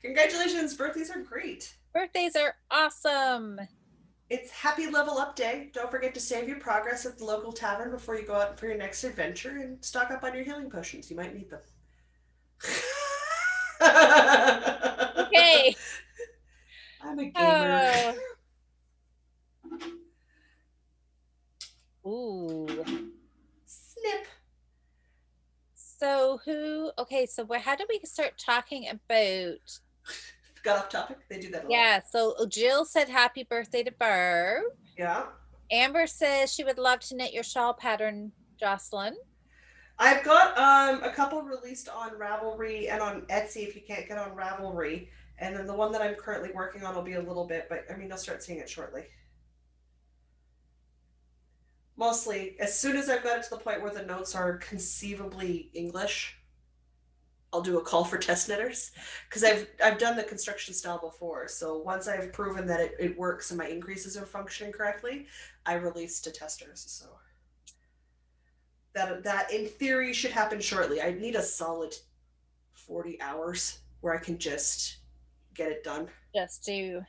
Congratulations, birthdays are great. Birthdays are awesome. It's happy level up day. Don't forget to save your progress at the local tavern before you go out for your next adventure and stock up on your healing potions. You might need them. Okay. I'm a gamer. Oh. Ooh. Snip. So okay, so how do we start talking about Got off topic. They do that a lot. yeah, so Jill said happy birthday to Barb. Yeah. Amber says she would love to knit your shawl pattern, Jocelyn. I've got a couple released on Ravelry and on Etsy if you can't get on Ravelry. And then the one that I'm currently working on will be a little bit, but I mean, you'll start seeing it shortly. Mostly, as soon as I've got it to the point where the notes are conceivably English, I'll do a call for test knitters because I've done the construction style before. So once I've proven that it works and my increases are functioning correctly, I release to testers. So that in theory should happen shortly. I need a solid 40 hours where I can just get it done. Just do.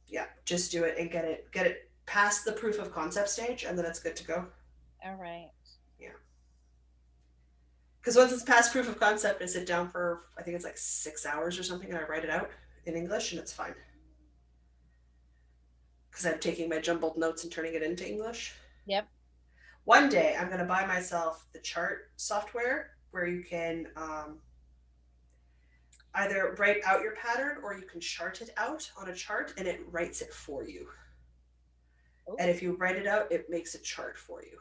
Yeah, just do it and get it past the proof of concept stage, and then it's good to go. All right. Yeah. Because once it's past proof of concept, I sit down for I think it's like 6 hours or something, and I write it out in English, and it's fine. Because I'm taking my jumbled notes and turning it into English. Yep. One day, I'm going to buy myself the chart software where you can either write out your pattern or you can chart it out on a chart and it writes it for you. Oh. And if you write it out, it makes a chart for you.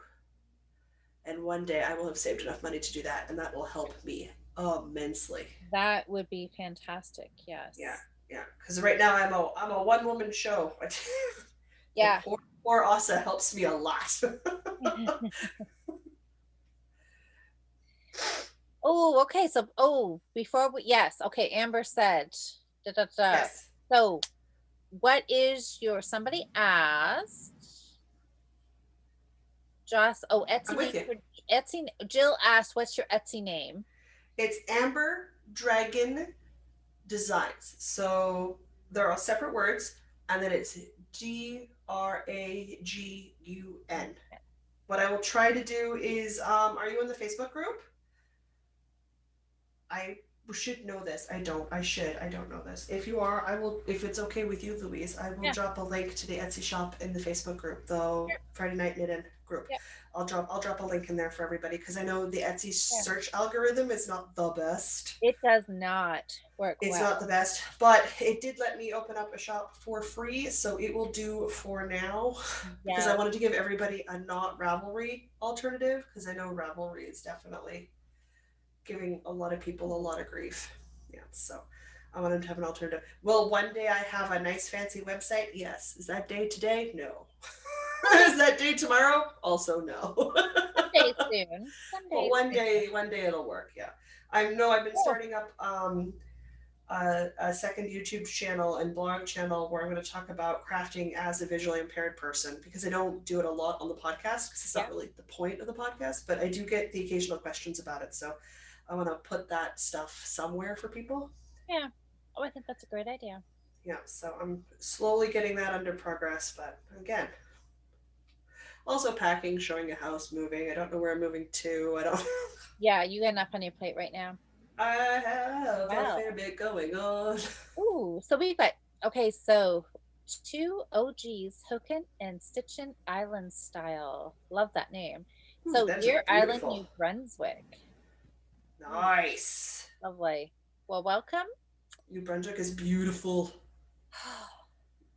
And one day I will have saved enough money to do that, and that will help me immensely. That would be fantastic. Yes. Yeah, yeah. Because right now I'm a one woman show. Yeah. Poor Asa helps me a lot. Oh, okay. So, before we, yes, okay. Amber said, Yes. So, what is somebody asked, Joss, Etsy I'm with you. Etsy, Jill asked, what's your Etsy name? It's Amber Dragon Designs. So there are separate words, and then it's DRAGUN. What I will try to do is, are you in the Facebook group? I should know this. I don't. I should. I don't know this. If you are, I will. If it's okay with you, Louise, I will drop a link to the Etsy shop in the Facebook group, the Friday Night Knitting group. Yep. I'll drop a link in there for everybody because I know the Etsy search algorithm is not the best. It does not work. It's not the best, but it did let me open up a shop for free, so it will do for now. Because I wanted to give everybody a not Ravelry alternative because I know Ravelry is definitely giving a lot of people a lot of grief. Yeah, so I wanted to have an alternative. Will one day I have a nice fancy website? Yes. Is that day today? No. Is that day tomorrow? Also no. Someday soon. Well, one day it'll work. Yeah. I've been starting up a second YouTube channel and blog channel where I'm going to talk about crafting as a visually impaired person because I don't do it a lot on the podcast because it's not really the point of the podcast, but I do get the occasional questions about it. So I want to put that stuff somewhere for people. Yeah. Oh, I think that's a great idea. Yeah. So I'm slowly getting that under progress, but again, also packing, showing a house, moving. I don't know where I'm moving to. I don't. Yeah, you got enough on your plate right now. I have a fair bit going on. Ooh, so we've got, so 2 OGs, Hookin and Stitchin' Island Style. Love that name. So Deer Island, New Brunswick. Nice. Lovely. Well, welcome. New Brunswick is beautiful.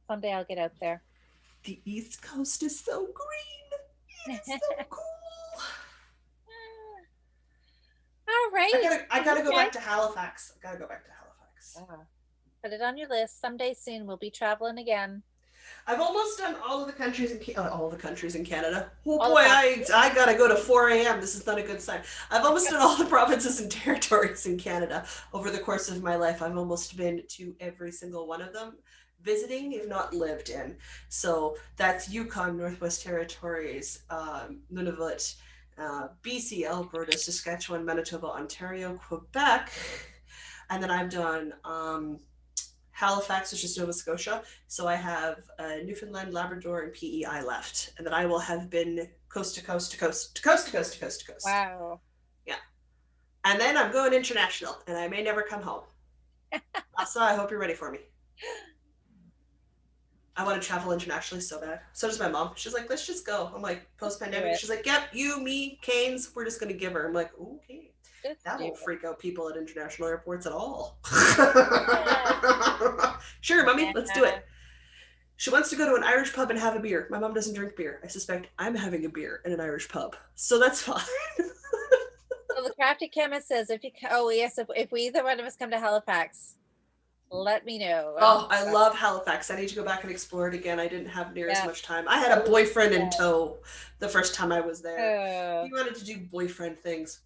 Someday I'll get out there. The East Coast is so green. It's so cool. All right. I gotta go back to Halifax. I gotta go back to Halifax. Put it on your list. Someday soon we'll be traveling again. I've almost done all the countries in Canada. Oh boy, I gotta go to 4 a.m. This is not a good sign. I've almost done all the provinces and territories in Canada over the course of my life. I've almost been to every single one of them, visiting, if not lived in. So that's Yukon, Northwest Territories, Nunavut, BC, Alberta, Saskatchewan, Manitoba, Ontario, Quebec, and then I've done Halifax, which is Nova Scotia. So I have Newfoundland, Labrador, and PEI left, and then I will have been coast to coast to coast to coast to coast to coast to coast. Wow. Yeah. And then I'm going international, and I may never come home. Asa, I hope you're ready for me. I want to travel internationally so bad. So does my mom. She's like, let's just go. I'm like, post-pandemic. She's like, yep, you, me, Canes, we're just going to give her. I'm like, okay. That won't freak out people at international airports at all. Sure, mommy, let's do it. She wants to go to an Irish pub and have a beer. My mom doesn't drink beer. I suspect I'm having a beer in an Irish pub. So that's fine. So the Crafty Chemist says, if either one of us come to Halifax, let me know. Oh, I love Halifax. I need to go back and explore it again. I didn't have near as much time. I had a boyfriend in tow the first time I was there. He wanted to do boyfriend things.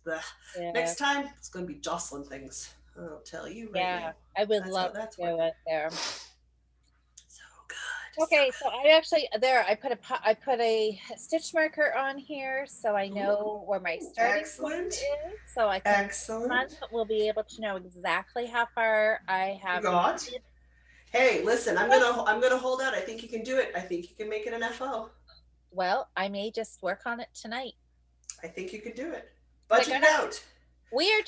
Next time, it's going to be Jocelyn things. I'll tell you right now. I would love to go out there. So good. Okay, so I actually I put a stitch marker on here so I know where my starting point is. So I can we'll be able to know exactly how far I have got. Hey, listen, I'm gonna hold out. I think you can do it. I think you can make it an FO. Well, I may just work on it tonight. I think you could do it. Budget it out. We are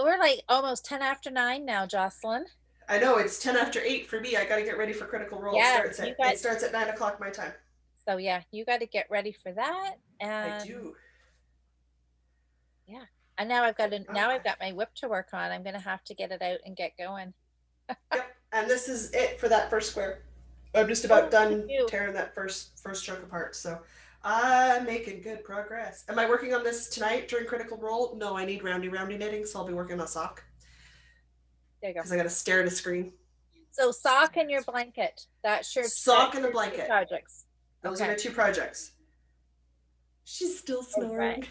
we're like almost 10 after 9 now, Jocelyn. I know, it's 10 after 8 for me. I got to get ready for Critical Role. Yeah, it starts at 9 o'clock my time. So yeah, you got to get ready for that. And I do. Yeah, and now I've got my WIP to work on. I'm gonna have to get it out and get going. Yep, and this is it for that first square. I'm just about done tearing that first chunk apart. So I'm making good progress. Am I working on this tonight during Critical Role? No, I need roundy knitting, so I'll be working on a sock. There you go. Because I got to stare at a screen. So sock and your blanket. That's your sock and the blanket. Projects. Those are my 2 projects. She's still snoring. Right.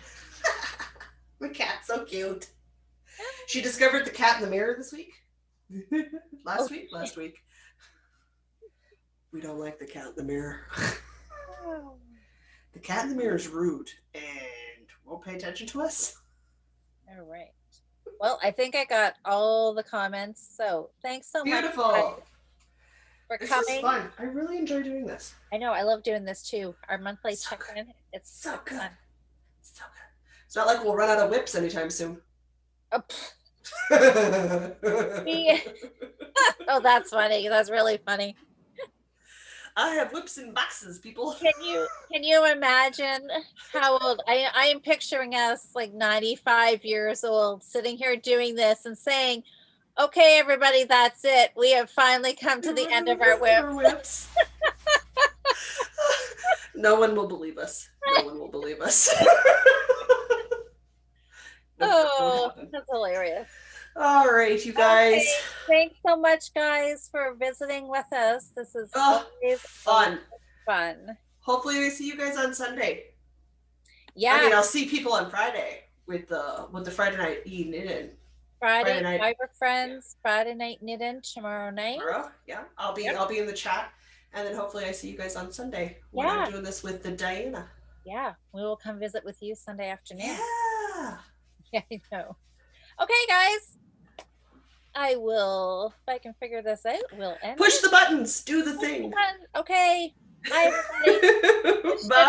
My cat's so cute. She discovered the cat in the mirror this week. Last week. We don't like the cat in the mirror. The cat in the mirror is rude and won't pay attention to us. All right. Well, I think I got all the comments. So thanks so much for coming. This is fun. I really enjoy doing this. I know. I love doing this too. Our monthly check-in. It's so good. Fun. So good. It's not like we'll run out of WIPs anytime soon. Oh, oh, that's funny. That's really funny. I have WIPs in boxes, people. Can you imagine how old I am picturing us, like 95 years old, sitting here doing this and saying, okay, everybody, that's it. We have finally come to the end of our WIPs. No one will believe us. No one will believe us. Oh, that's hilarious. All right, you guys. Okay. Thanks so much, guys, for visiting with us. This is always fun. Hopefully we see you guys on Sunday. Yeah. I mean, I'll see people on Friday with the Friday night knitting. Friday night Fiber Friends, Friday night knitting tomorrow night. Yeah. I'll be in the chat, and then hopefully I see you guys on Sunday when I'm doing this with the Diana. Yeah, we will come visit with you Sunday afternoon. Yeah. Yeah, I know. Okay, guys. I will, if I can figure this out, we'll end. Push the buttons. Do the thing. Okay. Bye, everybody. Bye.